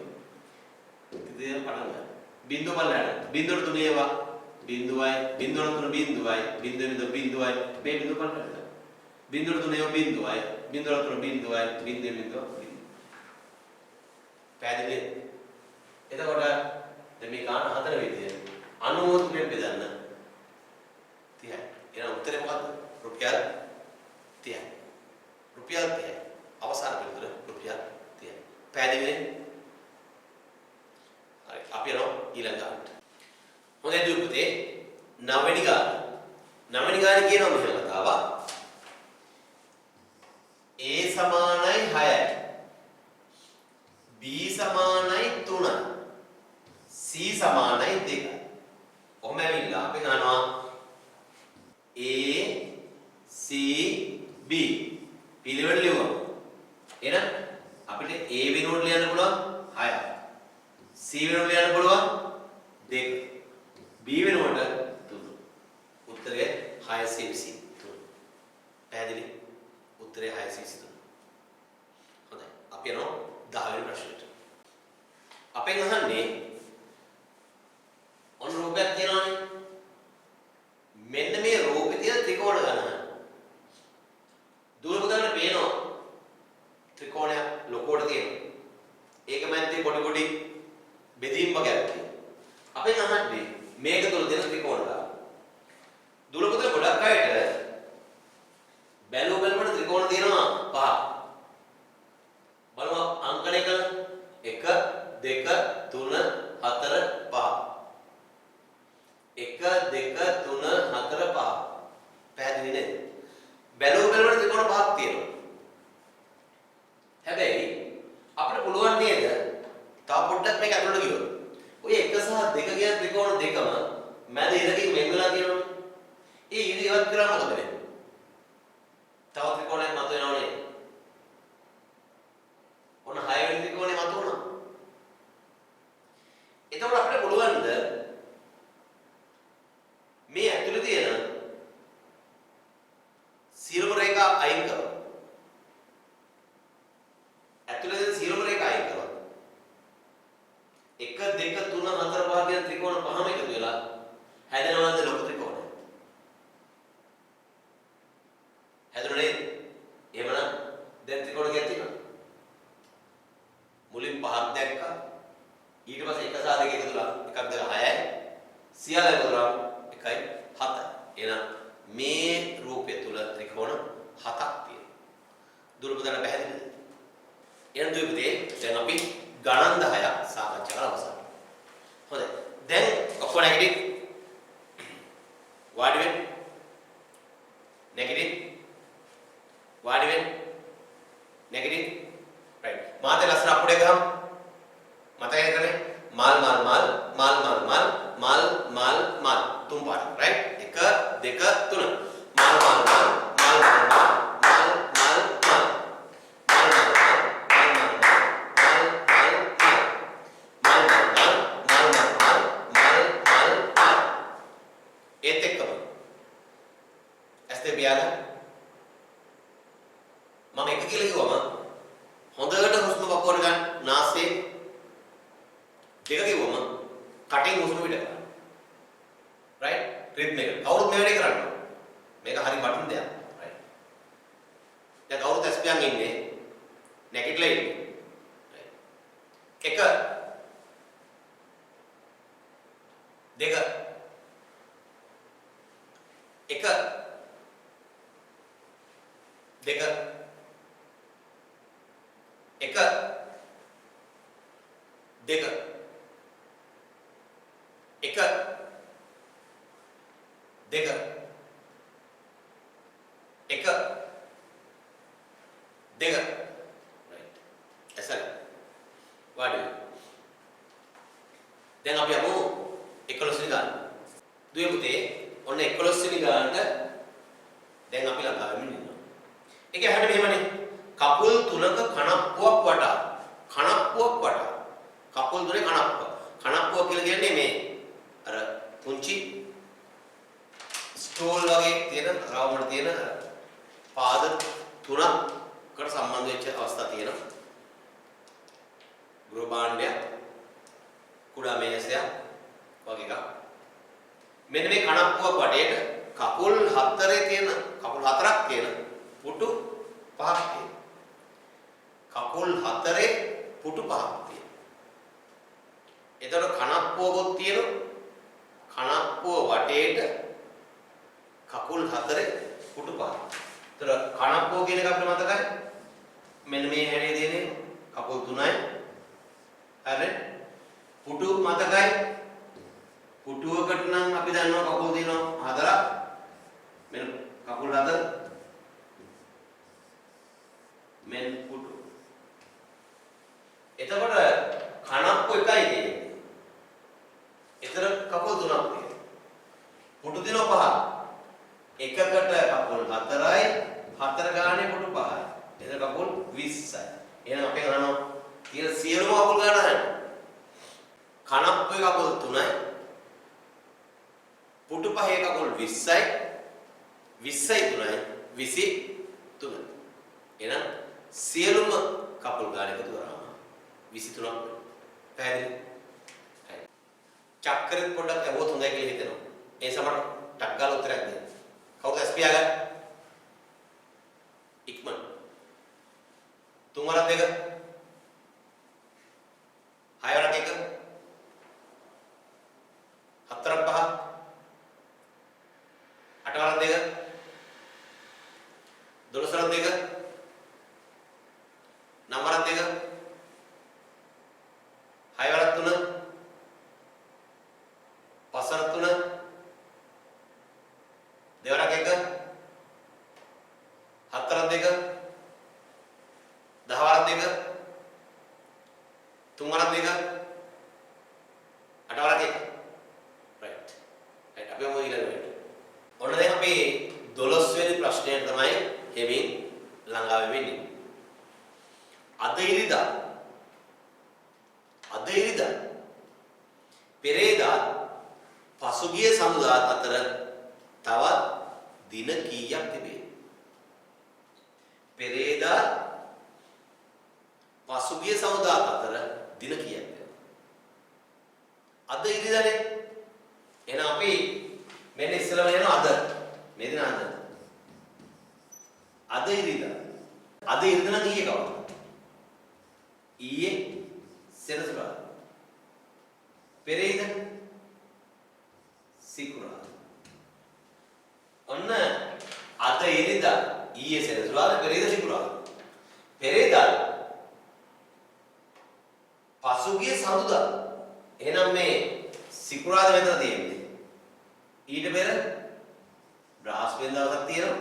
ඉතින් පටන් ගන්න. බිංදුව බලන්න. බිංදුවට 3 ඒවා බිංදුවයි බිංදුවට 3 බිංදුවයි බිංදුව බිංදුව බිංදුවයි මේ බිංදුව බලන්න. බිංදුවට 3 ඒවා බිංදුවයි බිංදුවට 3 බිංදුවයි බිංදුව බිංදුව බිංදුව. පැහැදිලි? එතකොට දැන් මේ ගාන හතර විදිය 90 තුනෙන් බෙදන්න 30යි. එහෙනම් උත්තරේ මොකද්ද? රුපියල් 30යි. රුපියල් 30යි. අවසාන පිළිතුර රුපියල් 30යි. පැහැදිලිනේ? හරි. අපි යනවා ඊළඟ ගානට. හොඳයි දුපුතේ. නවවෙනි ගාන. නවවෙනි ගාන කියනවා මෙහෙම කතාවක්. A සමානයි 6යි. B සමානයි 3යි. C සමානයි 2යි. ඔහොම ඇවිල්ලා අපි ගන්නවා A C B පිළිවෙල ලියුවා. එහෙනම් අපිට A වෙනුවට ලියන්න පුළුවන් 6යි. C වෙනුවට ලියන්න පුළුවන් 2යි. B වෙනුවට 3යි. උත්තරේ 623. පැහැදිලි? උත්තරේ 623. හොඳයි. අපි යනවා 10 වෙනි ප්‍රශ්නෙට. අපෙන් අහන්නේ ඔන්න රූපයක් තියෙනවානේ. මෙන්න මේ රූපේ තියෙන ත්‍රිකෝණ ගණන. දුර පුතන්න පේනවා. ත්‍රිකෝණය ලොකෝට තියෙනවා. ඒක මැද්දේ පොඩි පොඩි බෙදීම් වගේක් තියෙනවා. අපෙන් අහන්නේ මේක තුල තියෙන ත්‍රිකෝණ ගණන. දුර පුතේ ගොඩක් අයට බැලුවම ත්‍රිකෝණ තියෙනවා 5. බලමු අංකණය කළ 1 2 3 4 5. 1 2 3 4 5. පැහැදිලි නේද? බැලුවම ත්‍රිකෝණ 5ක් තියෙනවා. හැබැයි අපිට පුළුවන් නේද? තව පොඩ්ඩක් මේක අතුලට ගියොත්. ඔය 1 සහ 2 කියන ත්‍රිකෝණ දෙකම මැද ඉරකින් වෙන් වෙලා තියෙනවනේ. ඒ ඉර ඉවත් කරලා මොකද වෙන්නේ? තව ත්‍රිකෝණයක් මත වෙනවනේ. ඔන්න 6 වෙනි ත්‍රිකෝණය මත වුණා. එතකොට අපිට පුළුවන්ද මේ ඇතුලේ තියෙන සියලුම රේඛා අයින් කරන්න. ඇතුලේ තියෙන සියලුම රේඛා අයින් කරන්න. 1 2 3 4 5 කියන ත්‍රිකෝණ පහම එකතු වෙලා හැදෙනවද ලොකු ත්‍රිකෝණයක්? හැදුනේ නේද? එහෙමනම් දැන් ත්‍රිකෝණ කීයක් තියෙනවද? මුලින් 5ක් දැක්කා. ඊට පස්සේ 1 සහ 2 එකතු කරලා 1 2 6යි. සියල්ල එකතු කරලා 1යි 7යි. එහෙනම් මේ රූපය තුල ත්‍රිකෝණ 7ක් තියෙනවා. දුර පුතන්න පැහැදිලිද? එහෙනම් දුපුතේ දැන් අපි ගණන් 10ක් සාකච්ඡා කරලා අවසන්. හොඳයි. දැන් ඔක්කොම නැගිටින් වාඩි වෙන්න. නැගිටින් වාඩි වෙන්න. නැගිටින්. right. මාතේ ලස්සන අපුඩේ ගහමු. මතකයි කරන්නේ මාල් මාල් මාල් මාල් මාල් මාල් මාල් මාල් මාල් තුන් පාට right 1 2 3 mal mal mal mal mal mal mal mal mal ඒත් එක්කම ඇස් දෙක පියාගෙන මම එක කියලා කිව්වම හොඳට හුස්ම වපුවන ගන්න නාසයෙන් දෙක කිව්වම කටින් හුස්ම පිට කරන්න රයිට් රිද්ම එක කවුරුත් මේ වැඩේ කරන්න මේක හරි වටින දෙයක් රයිට් දැන් කවුරුත් ඇස් පියන් ඉන්නේ නැගිටලා ඉන්නේ එක දෙක එක දෙක එක දෙක එක දෙක එක දෙක right ඇසල වාඩි දැන් අපි යමු 11 වෙනි ගාන දුවේ පුතේ ඔන්න 11 වෙනි ගානට දැන් අපි ළඟා වෙමින් ඉන්නවා ඒක ඇහැට මෙහෙමනේ කකුල් තුනක කණප්පුවක් වටා කකුල් තුනේ කණප්පුව කියලා කියන්නේ මේ අර පුංචි ස්ටෝල් වගේ තියෙන රවුමට තියෙන පාද තුනකට සම්බන්ධ වෙච්ච අවස්ථා තියෙනවා ගෘහ භාණ්ඩය කුඩා මේසයක් වගේ එකක් මෙන්න මේ කණප්පුවක් වටේට කකුල් හතරක් තියෙන පුටු පහක් තියෙනවා කකුල් හතරේ පුටු පහක් තියෙනවා එතකොට කණප්පුවකුත් තියෙනවා කණප්පුව වටේට කකුල් හතරේ පුටු පහක්. එතකොට කණප්පුව කියන එක අපිට මතකයි මෙන්න මේ හැඩය දෙන්නේ කකුල් තුනයි හරි පුටු මතකයි පුටුවකට නම් අපි දන්නවා කකුල් තියෙනවා හතරක් මෙන්න කකුල් හතර මෙන් පුටු එතකොට කණප්පුව එකයි තියෙන්නේ එතන කකුල් තුනක් තියෙනවා පුටු දිනවා පහ එකකට කකුල් හතරයි හතර ගානේ පුටු පහයි එතන කකුල් 20යි එහෙනම් අපි කරනවා තියෙන සියලුම කකුල් ගන්න හදන්න කණප්පුවේ කකුල් තුනයි පුටු පහේ කකුල් 20යි 20යි තුනයි 23 එහෙනම් සියලුම කකුල් ගාන එකතු කරාම 23ක් පැහැදිලි හරි චක්‍රෙත් පොඩ්ඩක් ඇහුවොත් හොඳයි කියලා හිතෙනවා ඒ සමහර ටක් ගාලා උත්තරයක් දෙන්න කවුද ස්පියා ගන්න ඉක්මන තුන් වරක් දෙක හය වරක් එක හතරක් පහ අට වරක් දෙක 12 වරක් දෙක 9 වරක් දෙක 6 වරක් තුන 5 වරක් තුන දෙවරක් එක 7 වරක් දෙක 10 වරක් දෙක 3 වරක් දෙක 8 වරක් එක right අපි මොකද ඊළඟට ඔන්න දැන් අපි 12 වෙනි ප්‍රශ්නයට තමයි හෙමින් ළඟා වෙන්නේ අද ඉරිදා පෙරේදා පසුගිය සමුදාත් අතර තවත් දින කීයක් තිබේ පෙරේදා පසුගිය සමුදාත් අතර දින කීයක් අද ඉරිදානේ එහෙනම් අපි මෙන්න ඉස්සෙල්ලාම යනවා අද මේ දින අද ඉරිදා නම් ඊයේ කවද ඊයේ සෙනසුරාදා පෙරේද සිකුරාදා ඔන්න අද ඉරිදා ඊයේ සෙනසුරාදා පෙරේද සිකුරාදා පෙරේදා පසුගිය සමුදා එහෙනම් මේ සිකුරාදා මෙතන තියෙන්නේ ඊට පෙර බ්‍රහස්පති දවසක් තියෙනවා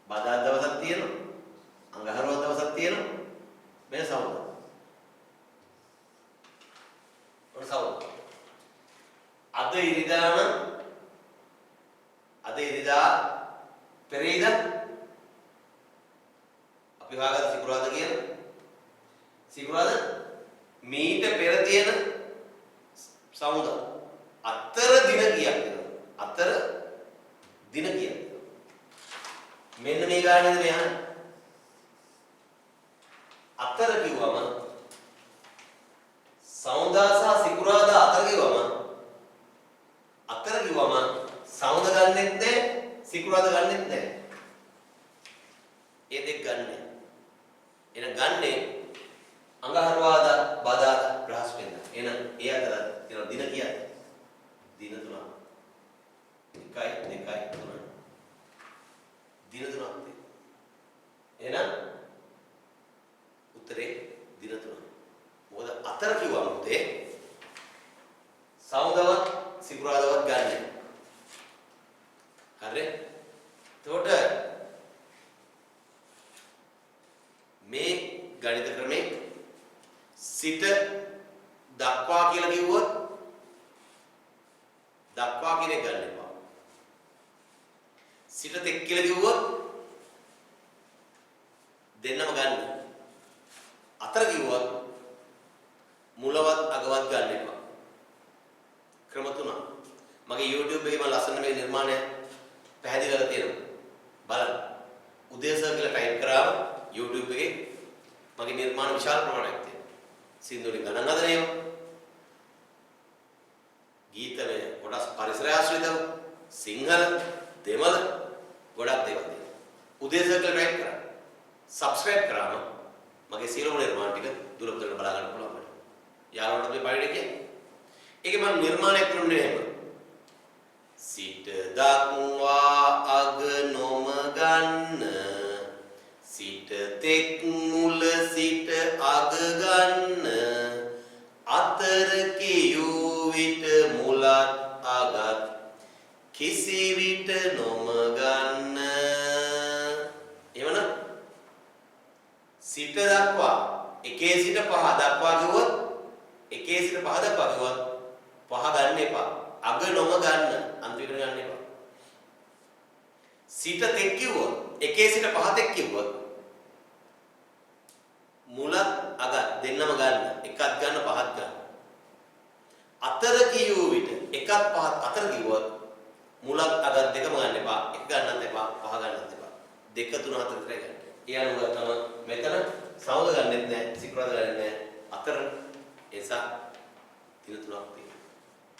බදාදා දවසක් තියෙනවා අඟහරුවා දවසක් තියෙනවා මෙන්න සමුදා ඔන්න සමුදා අද ඉරිදා පෙරේද අපි හොයාගත්ත සිකුරාදා කියන සිකුරාදා මීට පෙර තියෙන සමුදා අතර දින කීයක් වෙනවද? අතර දින කීයක්? මෙන්න මේ ගානේද මේ අහන්නේ. අතර කිව්වම සමුදා සහ සිකුරාදා අතර කිව්වම සමුදා ගන්නෙත් නැහැ සිකුරාදා ගන්නෙත් නැහැ. ඒ දෙක ගන්නෙ. එන ගන්නෙ අඟහරුවාදා බදාදා බ්‍රහස්පතින්දා. එන ඒ අතර තියෙන දින කීයද? දින 3ක්. 1 2 3. දින 3ක් තියෙනවා. එහෙනම් උත්තරේ දින 3. මොකද අතර කිව්වම උත්තේ සමුදාවත් සිකුරාදාවත් ගන්න. හරි? එතකොට මේ ගණිත ක්‍රමේ සිට දක්වා කියලා කිව්වොත් දක්වා කියන එක ගන්න එපා. සිට තෙක් කියලා කිව්වොත් දෙන්නම ගන්න. අතර කිව්වොත් මුලවත් අගවත් ගන්න එපා. ක්‍රම තුනක්. මගේ YouTube එකේ මම ලස්සන මේ නිර්මාණය පැහැදිලි කරලා තියෙනවා. බලන්න. උදේසර් කියලා ටයිප් කරාම YouTube එකේ මගේ නිර්මාණ විශාල ප්‍රමාණයක් තියෙනවා. සින්දුවලින් ගණන් හදන ඒවා. ගීතමය කොටස් පරිසරය ආශ්‍රිතව සිංහල දෙමළ ගොඩක් දේවල් තියෙනවා. උදේසර් කියලා ටයිප් කරා. subscribe කරාම මගේ සියලුම නිර්මාණ ටික දුරකථන බලා ගන්න පුළුවන් මට. යාළුවන්ට මේ පරිඩ එකේ ඒකේ මම නිර්මාණයක් කරුනේ එහෙම. සිට දක්වා අග නොම ගන්න සිට තෙක් මුල සිට අග ගන්න අතර කියූ විට මුලත් අගත් කිසි විට නොම ගන්න. එවනම් සිට දක්වා එකේ සිට පහ දක්වා කිව්වොත් එකේ සිට පහ දක්වා කිව්වොත් පහ ගන්න එපා. අග නොම ගන්න අන්තිමට ගන්න එපා. සිට තෙක් කිව්වොත් එකේ සිට පහ තෙක් කිව්වොත් මුල අග දෙන්නම ගන්න. එකක් ගන්න පහක් ගන්න. අතර කියූ විට එකක් පහක් අතර කිව්වොත් මුලත් අග දෙකම ගන්න එපා. එක ගන්නත් එපා පහ ගන්නත් එපා. 2 3 4 විතරයි ගන්න. ඒ අනුව තමයි මෙතන සමුද ගන්නෙත් නැහැ සිකුරාදා ගන්නෙත් නැහැ. අතර එසා දින 3ක් තියෙනවා.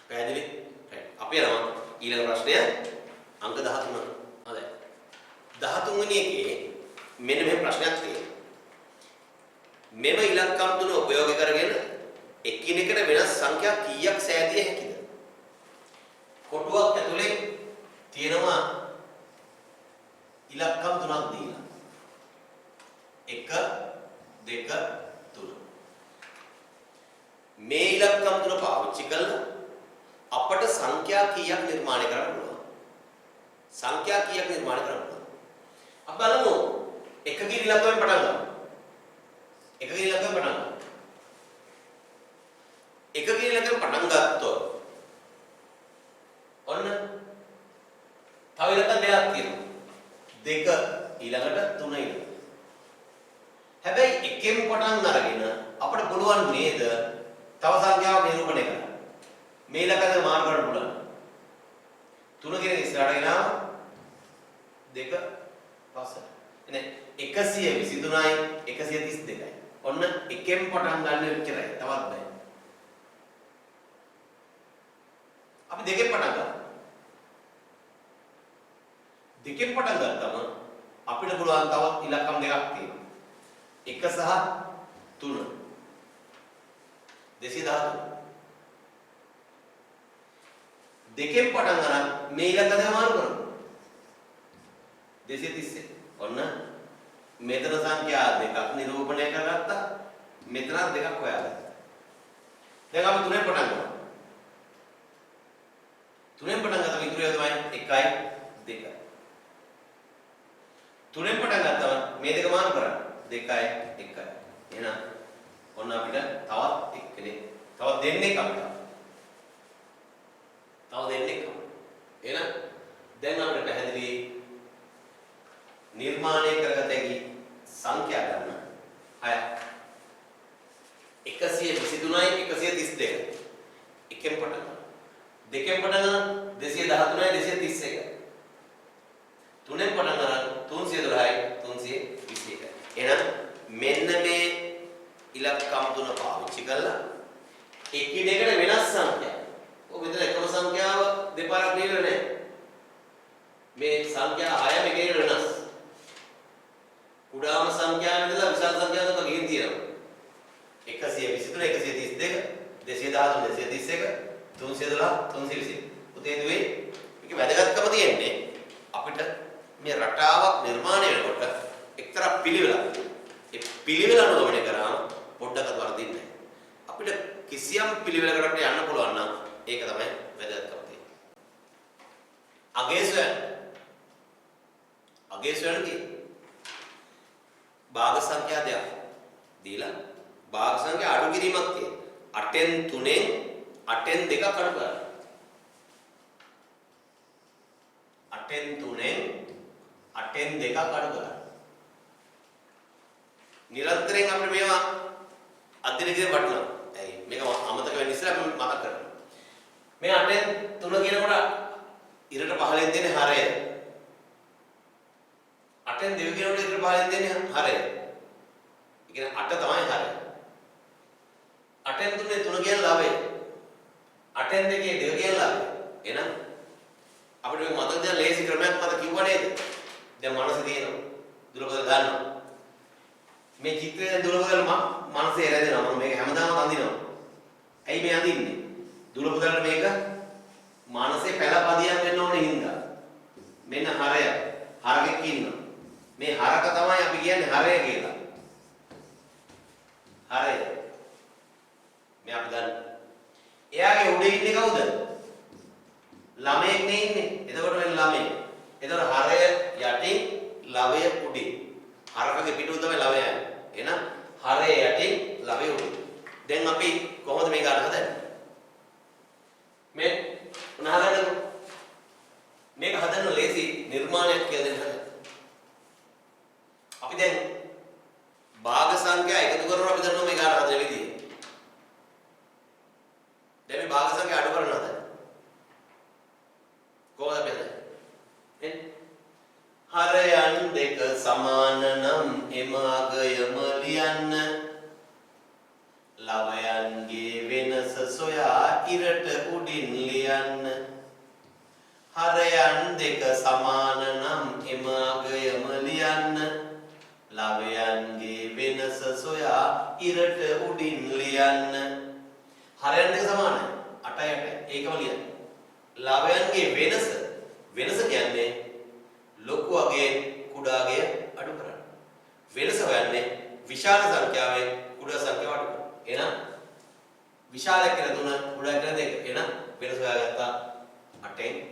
පැහැදිලි? අපි යනවා ඊළඟ ප්‍රශ්නය අංක 13. හරි. 13 වෙනි එකේ මෙන්න මේ ප්‍රශ්නයක් තියෙනවා. මෙම ඉලක්කම් තුන උපයෝග කරගෙන එකිනෙකට වෙනස් සංඛ්‍යා කීයක් සෑදිය හැකිද? කොටුවක් ඇතුලේ තියෙනවා ඉලක්කම් තුනක් දීලා. 1 2 3. මේ ඉලක්කම් තුන පාවිච්චි කරලා අපට සංඛ්‍යා කීයක් නිර්මාණය කරන්න පුළුවන්? සංඛ්‍යා කීයක් නිර්මාණය කරන්න පුළුවන්? අපි බලමු එකකින් ඉලක්කයෙන් පටන් ගමු. එකකින් ඉලක්කයෙන් පටන් ගමු. එකකින් ඉලක්කයෙන් පටන් ගත්තොත් ඔන්න තව ඉලක්ක දෙකක් තියෙනවා. 2 ඊළඟට 3 ඊළඟට. හැබැයි එකෙන් පටන් අරගෙන අපිට පුළුවන් නේද තව සංඛ්‍යාවක් නිරූපණය කරන්න. මේ ඉලක්කය මාරු කරන්න පුළුවන්. 3 කියන ඉස්සරහට ගෙනාව 2 පස්සට. එනේ 123යි 132යි. ඔන්න එකෙන් පටන් ගන්න විතරයි. තවත් බෑ. අපි දෙකෙන් පටන් ගමු. දෙකෙන් පටන් ගත්තම අපිට පුළුවන් තව ඉලක්කම් දෙකක් තියෙනවා. 1 සහ 3. 213. දෙකෙන් පටන් ගන්න මේ ඉලක්ක දෙක මාරු කරමු. 230. ඔන්න මෙතන සංඛ්‍යා දෙකක් නිරූපණය කරගත්තා. මෙතන දෙකක් හොයාගත්තා. දැන් අපි 3ෙන් පටන් ගමු. 3ෙන් පටන් ගත්තාම ඉතුරු තමයි 1යි 2යි. 3ෙන් පටන් ගත්තාම මේ දෙක මාරු කරන්න 2යි 1යි. එහෙනම් ඔන්න අපිට තවත් එක්කෙනෙක් තවත් දෙන්නෙක් අපිට තව දෙන්නෙක් අපිට. එහෙනම් දැන් අපිට පැහැදිලි නිර්මාණය කරගත හැකි සංඛ්‍යා ගන්න 6ක්. 123යි 132. එකෙන් පටන් ගන්න. දෙකෙන් පටන් ගන්න 213යි 231. තුනෙන් පටන් ගන්න 312යි 321. එහෙනම් මෙන්න මේ ඉලක්කම් තුන පාවිච්චි කරලා එකිනෙකට වෙනස් සංඛ්‍යා. ඔය මෙතන එකම සංඛ්‍යාව දෙපාරක් ලියලා නැහැ. මේ සංඛ්‍යා 6 මේකේ වෙනස්. කුඩාම සංඛ්‍යාව ඉඳලා විශාල සංඛ්‍යාවකට ගිහින් තියෙනවා. 123 132 213 231 312 320. උදේ දුවේ මේක වැදගත්කම තියෙන්නේ අපිට මේ රටාවක් නිර්මාණය වෙනකොට එක්තරා පිළිවෙලක්. ඒ පිළිවෙල අනුගමනය කරාම පොඩ්ඩක් වරදින්නේ නැහැ. අපිට කිසියම් පිළිවෙලකට යන්න පුළුවන් නම් ඒක තමයි වැදගත්කම තියෙන්නේ. අගේ සොයන්නේ භාග සංඛ්‍යා දෙකක් දීලා භාග සංඛ්‍යා අඩු කිරීමක් තියෙනවා. 8න් 3ෙන් 8න් 2ක් අඩු කරන්න. 8න් 3ෙන් 8න් 2ක් අඩු කරන්න. නිරන්තරයෙන් අපිට මේවා අධ්‍යයනයේ වටනවා. ඇයි මේක අමතක වෙන්න ඉස්සෙල්ලා අපි මතක් කරගන්න. මේ 8න් 3 කියනකොට ඉරට පහලෙන් දෙන්නේ හරය. 8න් 2 කියනකොට ඉරට පහලෙන් දෙන්නේ හරය. ඒ කියන්නේ 8 තමයි හරය. 8න් 3 3 කියන ලාභය. 8න් 2 2 කියන ලාභය. එහෙනම් අපිට මේ මතක දැන් ලේසි ක්‍රමයක් මත කිව්වා නේද? දැන් මනසේ තියෙනවා. දුරබදල ගන්නවා. මේ චිත්‍රය දුරබදල මනසේ රැඳෙනවා. මම මේක හැමදාම අඳිනවා. ඇයි මේ අඳින්නේ? දුරබදලට මේක මනසේ පළපදියක් වෙන්න ඕනේ හින්දා. මෙන්න හරය. හරකෙක් ඉන්නවා. මේ හරක තමයි අපි කියන්නේ හරය කියලා. හරය. මේ අපි ගන්න. එයාගේ උඩ ඉන්නේ කවුද? ළමයෙක් නේ ඉන්නේ. එතකොට මේ ළමයි. එතකොට හරය යටින් ලවය උඩින්. හරකගේ පිටුව තමයි ලවය යන්නේ. එහෙනම් හරය යටින් ලවය උඩින්. දැන් අපි කොහොමද මේක හදන්නේ? මේ උනහලන්නකො. මේක හදන්න ලේසි නිර්මාණයක් කියලා දෙන්න හදන්න. අපි දැන් භාග සංඛ්‍යා එකතු කරනවා අපි දන්නවා මේක හදන විදිය. දැන් මේ භාග සංඛ්‍යා අඩු කරනවද? කොහොමද අපි හදන්නේ? හරයන් දෙක සමාන නම් එම අගයම ලියන්න. ලවයන්ගේ වෙනස සොයා ඉරට උඩින් ලියන්න. හරයන් දෙක සමාන නම් එම අගයම ලියන්න. ලවයන්ගේ වෙනස සොයා ඉරට උඩින් ලියන්න. හරයන් දෙක සමානයි. 8යි 8යි. ඒකම ලියන්න. ලවයන්ගේ වෙනස කියන්නේ ලොකු අගයෙන් කුඩා අගය අඩු කරන්න. වෙනස හොයන්නේ විශාල සංඛ්‍යාවෙන් කුඩා සංඛ්‍යාව අඩු කරන්න. එහෙනම් විශාල කියලා 3 කුඩා කියලා 2. එහෙනම් වෙනස හොයාගත්තා 8න් 1.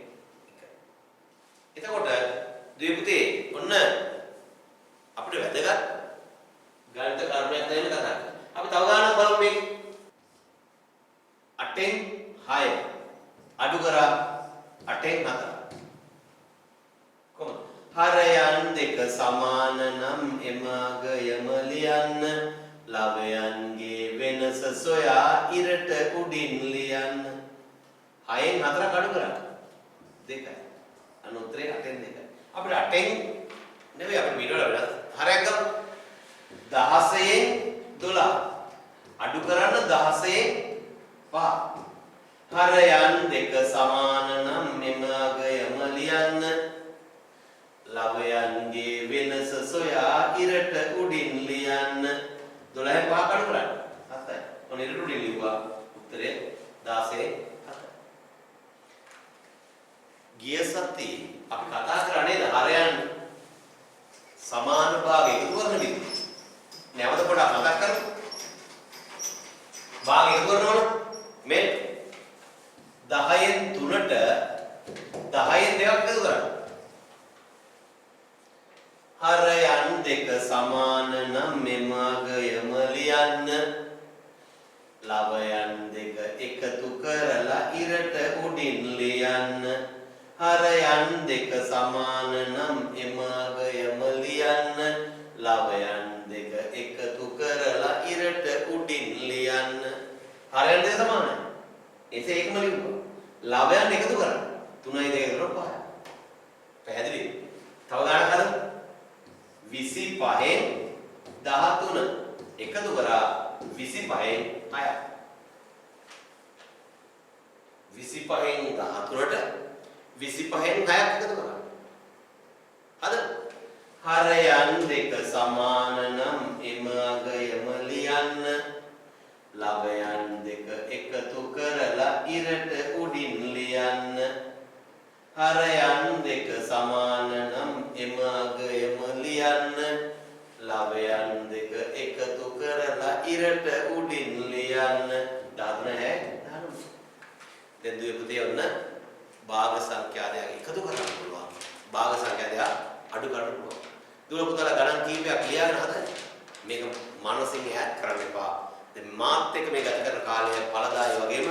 එතකොට ද්විපුතේ ඔන්න අපිට වැදගත් ගණිත කර්මයක් දැන් කතා කරමු. අපි තව ගානක් බලමු මේක. 8න් 6 අඩු කරා 8න් 4. කොහොමද? හරයන් දෙක සමාන නම් එම අගයම ලියන්න. ලවයන්ගේ වෙනස සොයා ඉරට උඩින් ලියන්න. 6න් 4ක් අඩු කරා 2යි. අනුත්‍රේ 8න් 2යි. අපිට 8න් නෙවෙයි අපිට ඊට වඩා වෙනස් හරයක් ගමු. 16න් 12 අඩු කරන්න 16න් 5. හරයන් දෙක සමාන නම් මෙම අගයම ලියන්න. ලවයන්ගේ වෙනස සොයා ඉරට උඩින් ලියන්න. 12න් 5 අඩු කරන්න 7යි. ඔන්න ඉරට උඩින් ලිව්වා. උත්තරේ 16න් 7යි. ගිය සතියේ අපි කතා කරා නේද හරයන් සමාන භාග එකතු කරන විදිහ. නැවත පොඩක් මතක් කරමු. භාග එකතු කරනවනේ මේ 10න් 3ට 10න් 2ක් එකතු කරන්න. හරයන් දෙක සමාන නම් මෙම අගයම ලියන්න. ලවයන් දෙක එකතු කරලා ඉරට උඩින් ලියන්න. හරයන් දෙක සමාන නම් එම අගයම හරයන් දෙක සමානයි. එසේ එකම ලිව්වා. ලවයන් එකතු කරන්න. 3යි 2 කරන 5යි. පැහැදිලිද? තව ගණන් කරමු. 25න් 13 එකතු කරා 25න් 6යි. 25න් 13ට 25න් 6ක් එකතු කරා. හරිද? හරයන් දෙක සමාන නම් එම අගයම ලියන්න. ලවයන් දෙක එකතු කරලා ඉරට උඩින් ලියන්න. හරයන් දෙක සමාන නම් එම අගයම ලියන්න. ලවයන් දෙක එකතු කරලා ඉරට උඩින් ලියන්න. 13 දැන් දුවේ පුතේ ඔන්න භාග සංඛ්‍යා දෙක එකතු කරන්න පුළුවන්. භාග සංඛ්‍යා දෙක අඩු කරන්න පුළුවන්. දුවේ පුතාලා ගණන් කීපයක් ලියාගෙන හදන්න. මේක මානසින් ඈඩ් කරන්න එපා. දැන් මාත් එක්ක මේ ගත කරන කාලය පළදායි වගේම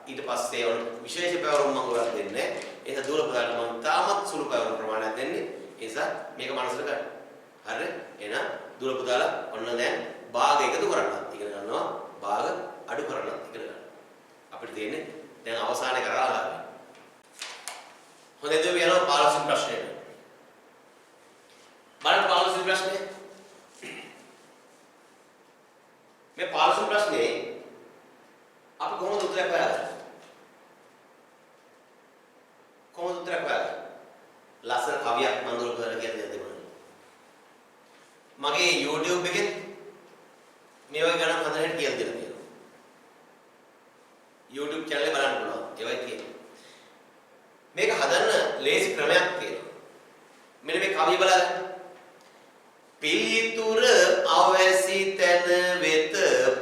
ඊට පස්සේ ඔන්න විශේෂ පැවරුම් මම ඔයාලට දෙන්නේ. ඒක දුවේ පුතාලට මම තාමත් සුළු පැවරුම් ප්‍රමාණයක් දෙන්නේ. ඒ නිසා මේක මනසට ගන්න. හරිද? එහෙනම් දුවේ පුතාලා ඔන්න දැන් භාග එකතු කරන්නත් ඉගෙන ගන්නවා. භාග අඩු කරන්නත් ඉගෙන ගන්නවා. අපිට තියෙන්නේ දැන් අවසානයේ කරලා ගන්න. හොඳයි දුවේ යනවා 15 ප්‍රශ්නයට. බලන්න 15 ප්‍රශ්නේ. මේ 15 ප්‍රශ්නේ අපි කොහොමද උත්තරයක් හොයාගන්නේ? කොහොමද උත්තරයක් හොයාගන්නේ? ලස්සන කවියක් මම දුර කරලා කියලා දෙන්න. මගේ YouTube එකේ මේ වගේ ගණන් හදන්න හැටි කියලා දෙන්න තියෙනවා. YouTube channel එක බලන්න පුළුවන්. ඒවයි තියෙන්නේ. මේක හදන්න ලේසි ක්‍රමයක් තියෙනවා. මෙන්න මේ කවිය බලන්න. පිළිතුර අවැසි තැන වෙත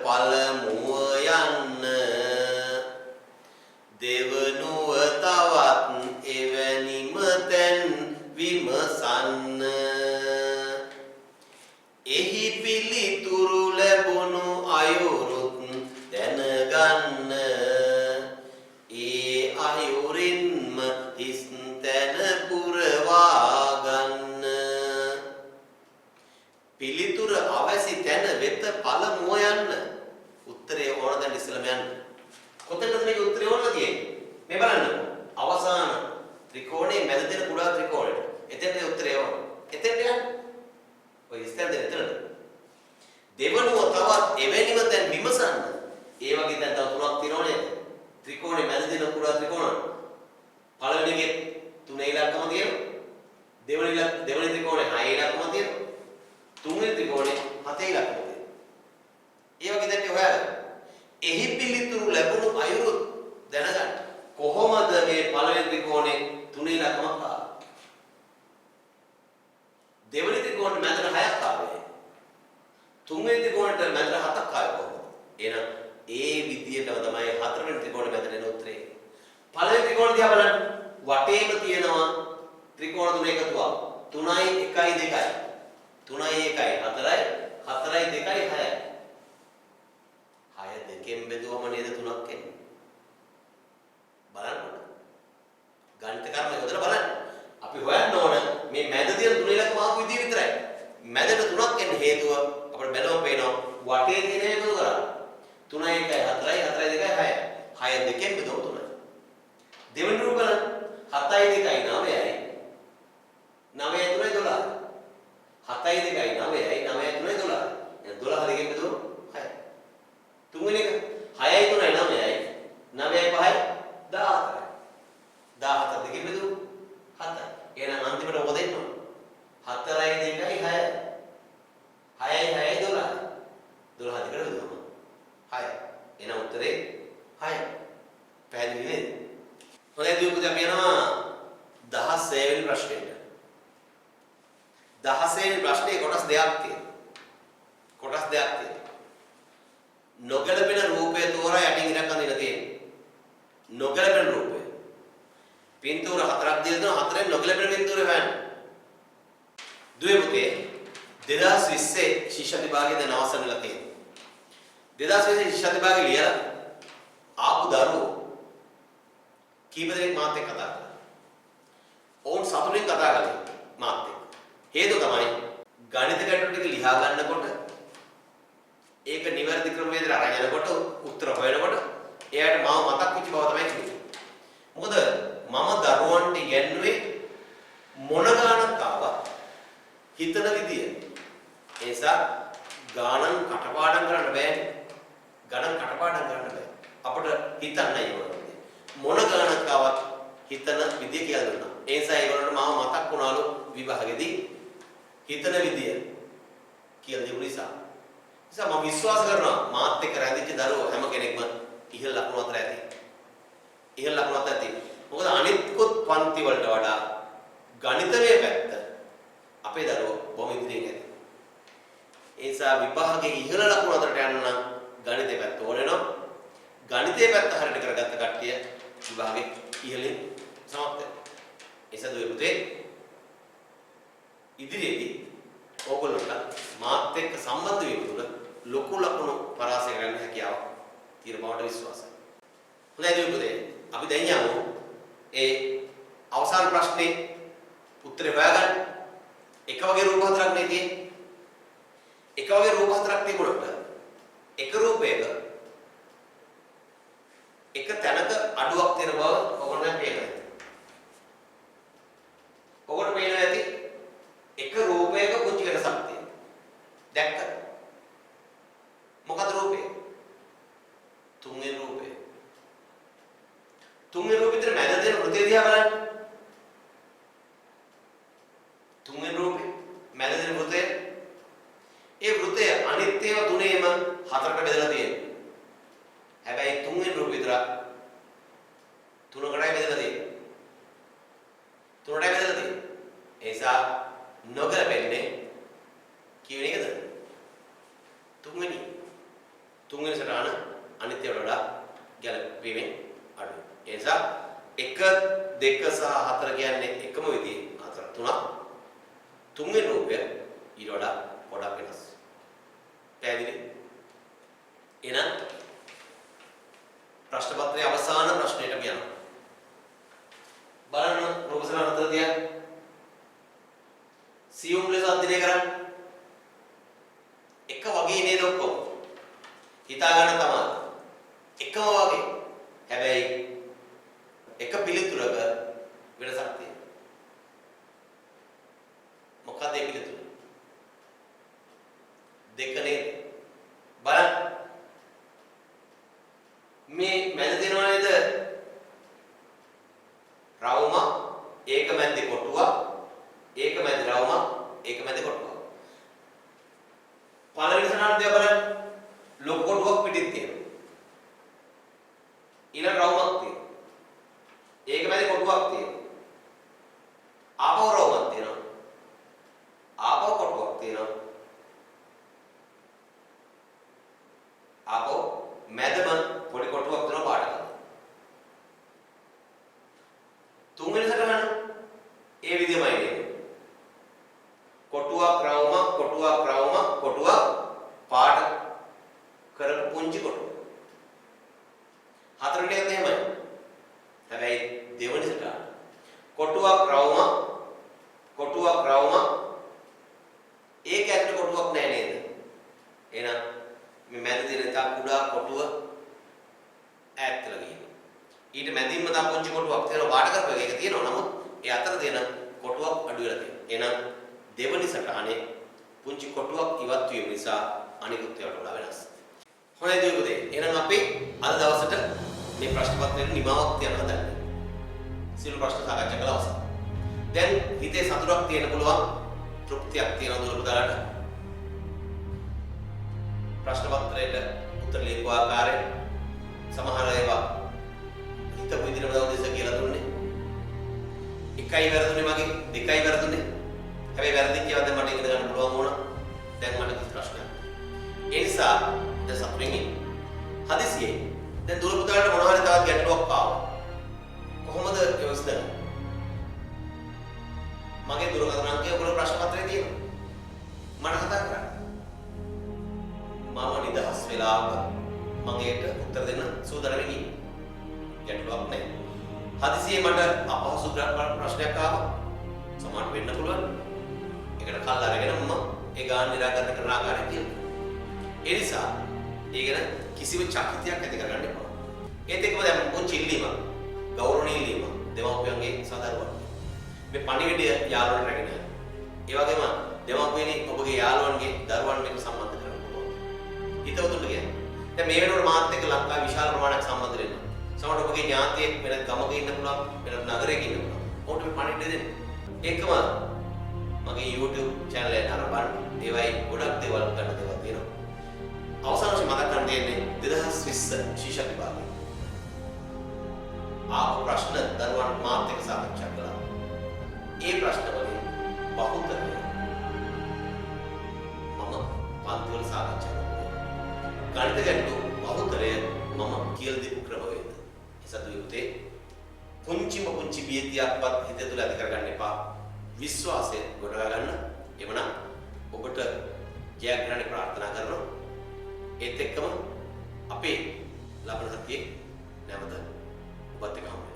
පළමුව යන්න. දෙවනුව තවත් එවැනිම තැන් විමසන්න. එහි පිළිතුරු ලැබුණු අයුරුත් දැනගන්න. ඒ අයුරින්ම හිස් තැන පුරවා ගන්න. පිළිතුර අවැසි තැන වෙත පළමුව යන්න. උත්තරේ ඕන දැන් ඉස්සෙල්ලාම යන්න. කොතනද මේක උත්තරේ ඕනලා තියෙන්නේ? මේ බලන්න. අවසාන ත්‍රිකෝණයේ මැද දෙන කුඩා ත්‍රිකෝණයට. එතෙන්ද උත්තරේ ඕන. එතෙන්ට යන්න. ඔය ඉස්සෙල්ද එතනද? දෙවනුව තවත් එවැනිම දැන් විමසන්න. ඒ වගේ දැන් තව තුනක් තියෙනව නේද? ත්‍රිකෝණයේ මැද දෙන කුඩා ත්‍රිකෝණ. පළවෙනි එකේ 3 ඉලක්කම තියෙනවා. දෙවෙනි ත්‍රිකෝණේ 6 ඉලක්කම තියෙනවා. තුන්වෙනි ත්‍රිකෝණේ 7 ඉලක්කම තියෙනවා. ඒ වගේ දැන් හොයාගන්න. එහි පිළිතුරු ලැබුණු අයුරු දැනගන්න. කොහොමද මේ පළවෙනි ත්‍රිකෝණේ 3 ඉලක්කමක් ආවේ? දෙවෙනි ත්‍රිකෝණේ මැදට 6ක් ආවේ. තුන්වෙනි ත්‍රිකෝණයට මැදට 7ක් ආවේ කොහොමද? එහෙනම් ඒ විදියටම තමයි හතරවෙනි ත්‍රිකෝණේ මැදට එන උත්තරේ. පළවෙනි ත්‍රිකෝණ දිහා බලන්න. වටේම තියෙනවා ත්‍රිකෝණ තුන එකතුවක්. 3යි 1යි 2යි. 3යි 1යි 4යි 4යි 2යි 6යි. 6 දෙකෙන් බෙදුවම නේද 3ක් එන්නේ. බලන්න. ගණිත කර්ම යොදලා බලන්න. අපි හොයන්න ඕන මේ මැද තියෙන 3 ඉලක්කම ආපු විදිය විතරයි. මැදට 3ක් එන්න හේතුව අපිට බැලුවම පේනවා වටේ තියෙන එකතු කරා. 3යි 1යි 4යි 4යි 2යි 6යි. 6 දෙකෙන් බෙදුවම 3යි. දෙවෙනි රූප බලන්න. 7යි 2යි 9යි. 9යි 3යි 12යි. 7යි 2යි 9යි 9යි 3යි 12යි. එහෙනම් 12 දෙකෙන් බෙදුවම 6යි. තුන්වෙනි එක 6යි 3යි 9යි 9යි 5යි 14යි. 17 දෙකෙන් බෙදුවම 7යි. එහෙනම් අන්තිමට මොකද එන්නේ? 4යි 2යි 6යි. 6යි 6යි 12යි. 12 දෙකට බෙදුවම 6යි. එහෙනම් උත්තරේ 6යි. පැහැදිලි නේද? හොඳයි දුවපුත අපි යනවා 16 වෙනි ප්‍රශ්නෙට. 16 වෙනි ප්‍රශ්නේ කොටස් දෙකක් තියෙනවා. කොටස් දෙකක් තියෙනවා. නොගැලපෙන රූපය තෝරා යටින් ඉරක් අඳින්න තියෙනවා. නොගැලපෙන රූපය. පින්තූර හතරක් දීලා දෙනවා. හතරෙන් නොගැලපෙන පින්තූරය හොයන්න. දුවේ පුතේ 2020 ශිෂ්‍ය විභාගයේ දැන් අවසන් වෙලා තියෙනවා. 2020 ශිෂ්‍ය විභාගය ලියලා ආපු දරුවෝ කීප දෙනෙක් මාත් එක්ක කතා කළා. ඔවුන් සතුටින් කතා කළේ මාත් එක්ක. හේතුව තමයි ගණිත ගැටලු ටික ලියා ගන්නකොට ඒ ඒක නිවැරදි ක්‍රමවේදයට අරන් යනකොට උත්තර හොයනකොට එයාට මාව මතක් වෙච්ච බව තමයි කිව්වේ. මොකද මම දරුවන්ට ඉගෙනුවේ මොන ගානක් ආවා හිතන විදිය. ඒ නිසා ගානන් කටපාඩම් කරන්න බෑනේ. ගණන් කටපාඩම් කරන්න බෑ. අපිට හිතන්නයි ඕනේ. මොන ගානක් ආවත් හිතන විදිය කියලා දුන්නා. ඒ නිසා ඒගොල්ලන්ට මාව මතක් වුණාලු විභාගෙදී හිතන විදිය කියලා දෙපු නිසා. මම විශ්වාස කරනවා මාත් එක්ක රැඳිච්ච දරුවෝ හැම කෙනෙක්ම ඉහළ ලකුණු අතර ඇති. ඉහළ ලකුණු අතර ඇති. මොකද අනිත්කුත් පන්ති වලට වඩා ගණිතමය පැත්ත අපේ දරුවෝ බොහොම ඉදිරියෙන් ඇති. ඒ නිසා විභාගයේ ඉහළ ලකුණු අතරට යන්න නම් ගණිතේ පැත්ත ඕන වෙනවා. ගණිතේ පැත්ත හරියට කරගත්ත කට්ටිය විභාගයේ ඉහළින් සමත් වෙනවා. ඒසද පුතේ ඉදිරියේදී ඕගොල්ලන්ට මාත් එක්ක සම්බන්ධ වීම තුළ ලොකු ලකුණු පරාසය කරන්න හැකියාව තියෙන බවට විශ්වාසයි. හොඳයි පුතේ අපි දැන් යමු ඒ අවසාන ප්‍රශ්නේ උත්තරේ හොයාගන්න. එක වගේ රූප හතරක් නේ තියෙන්නේ. එක වගේ රූප හතරක් තිබුණොත් එක රූපයක එක තැනක අඩුවක් තියෙන බව ඔයගොල්ලෝ පේනවා. ඔයගොල්ලෝ පේනවා ඇති එක රූපයක පුංචි වෙනසක් තියෙනවා. දැක්කද? මොකද රූපය? තුන්වෙනි රූපය. තුන්වෙනි රූපෙට මැද තියෙන වෘතය දිහා බලන්න. තුන්වෙනි රූපේ මැද තියෙන වෘතය. ඒ වෘතය අනිත් ඒවා තුනේම හතරකට බෙදලා තියෙනවා. හැබැයි තුන්වෙනි රූපෙ විතර තුනකටයි බෙදලා තියෙන්නේ. තුනටයි බෙදලා තියෙන්නේ. ඒ නිසා නොගැලපෙන්නේ කියන එකද? තුන්වෙනි සටහන අනිත් ඒවාට වඩා ගැලපෙන්නේ අඩුයි. ඒ නිසා 1 2 සහ 4 කියන්නේ එකම විදිහේ 4 3ක්. තුන්වෙනි රූපය ඊට වඩා ගොඩක් වෙනස්. පැහැදිලි? එහෙනම් ප්‍රශ්න පත්‍රයේ අවසාන ප්‍රශ්නෙට අපි යනවා. බලන්න රූප සටහන හතර දිහා. සියුම් ලෙස අධ්‍යයනය කරන්න. එක වගේ නේද ඔක්කොම? හිතා ගන්න තමයි. එකම වගේ. හැබැයි එක පිළිතුරක වෙනසක් තියෙනවා. මොකක්ද ඒ පිළිතුර? දෙක නේද? බලන්න. මේ මැද දෙනවා නේද? රවුම ඒක මැද්දේ කොටුවක්. ඒක මැද රවුම ඒක මැද කොටුවක්. පළවෙනි සටහන දිහා බලන්න. ලොකු කොටුවක් පිටින් තියෙනවා. ඊළඟ රවුමක් තියෙනවා. ඒක මැද කොටුවක් තියෙනවා. ආපහු රවුමක් තියෙනවා. ආපහු කොටුවක් තියෙනවා. ආපහු මැදම පොඩි කොටුවක් තියෙනවා පාටකට. තුන්වෙනි සටහන ඒ විදිහමයි නේද? කොටුවක් රවුමක් කොටුවක් රවුමක් කොටුවක් පාට කරපු පුංචි කොටුව. හතරට යද්දී එහෙමයි. හැබැයි දෙවෙනි සටහන කොටුවක් රවුමක් කොටුවක් රවුමක් ඒක ඇතුලේ කොටුවක් නැහැ නේද? එහෙනම් මේ මැද තියෙන තා කුඩා කොටුව ඈත් වෙලා ගිහින්. ඊට මැදින්ම තා පුංචි කොටුවක් තියෙනවා පාට කරපු එක තියෙනවා. නමුත් ඒ අතර තියෙන කොටුවක් අඩු වෙලා තියෙනවා. එහෙනම් දෙවෙනි සටහනේ පුංචි කොටුවක් ඉවත් වීම නිසා අනිකුත් ඒවාට වඩා වෙනස්. හොඳයි දුවපතේ. එහෙනම් අපි අද දවසට මේ ප්‍රශ්න පත්‍රයේ නිමාවක් තියන්න හදන්නේ. සියලු ප්‍රශ්න සාකච්ඡා කළා අවසන්. දැන් හිතේ සතුටක් තියෙන්න පුළුවන්, තෘප්තියක් තියෙන දුවපතලාට. ප්‍රශ්න පත්‍රයට උත්තර ලියපු ආකාරය සමහර ඒවා හිතපු විදිහටම දවස් කියලා දුන්නේ. එකයි වැරදුනේ මගේ, දෙකයි වැරදුනේ. හැබැයි වැරදිච්ච ඒවා දැන් මට ඉගෙන ගන්න පුළුවන් වුණා. දැන් මට කිසි ප්‍රශ්නයක් නැහැ. ඒ නිසා දැන් සතුටින් ඉන්න. හදිසියේ දැන් දුර පුතාලට මොනවා හරි තවත් ගැටලුවක් ආවා. කොහොමද ඒක විසඳන්නේ? මගේ දුරකථන අංකය ඔයගොල්ලෝ ප්‍රශ්න පත්‍රයේ තියෙනවා. මට කතා කරන්න. මම නිදහස් වෙලාවක මම ඒකට උත්තර දෙන්න සූදානම් වෙන්නේ. ගැටලුවක් නැහැ. හදිසියේ මට අපහසු ප්‍රශ්නයක් ආවා. සමහරට වෙන්න පුළුවන්. ඒකට කල් අරගෙන මම ඒ ගාන නිරාකරණය කරන ආකාරය කියනවා. ඒ නිසා ඒ ගැන කිසිම චකිතයක් ඇති කරගන්න එපා. ඒත් එක්කම දැන් මොකද ඉල්ලීම ගෞරවණීය ඉල්ලීම දෙමාපියන්ගේ සාදරුවක්. මේ පණිවිඩය යාළුවන්ට රැගෙන යන්න. ඒ වගේම දෙමාපියනි ඔබගේ යාළුවන්ගේ දරුවන් එක්ක සම්බන්ධ කරගන්න පුළුවන්. හිතවතුන්ට කියන්නේ. දැන් මේ වෙනකොට මාත් එක්ක ලංකාවේ විශාල ප්‍රමාණයක් සම්බන්ධ වෙනවා. සමහරවිට ඔබගේ ඥාතියෙක් වෙන ගමක ඉන්න පුළුවන්, වෙන නගරයක ඉන්න පුළුවන්. ඔවුන්ට මේ පණිවිඩය දෙන්න. ඒකම මගේ YouTube channel එක නරඹන්න. ඒවයි ගොඩක් දේවල් ගන්න දේවල් තියෙනවා. අවසාන වශයෙන් මතක් කරන්න තියෙන්නේ 2020 ශිෂ්‍ය විභාගය. ආපු ප්‍රශ්න දරුවන් මාත් එක්ක සාකච්ඡා කළා. ඒ ප්‍රශ්න වලින් බහුතරය මම පන්තිවල සාකච්ඡා කරනවා. ගණිත ගැටලු බහුතරය මම කියලා දීපු ක්‍රමවේද. ඒසතු යුත්තේ පුංචි බියතියක්වත් හිත තුළ ඇති කරගන්න එපා. විශ්වාසය ගොඩනගා ගන්න. එවනම් ඔබට ජයග්‍රහණ ප්‍රාර්ථනා කරනවා. ඒත් එක්කම අපේ ලබන සතියේ නැවත ඔබත් එක්ක හමු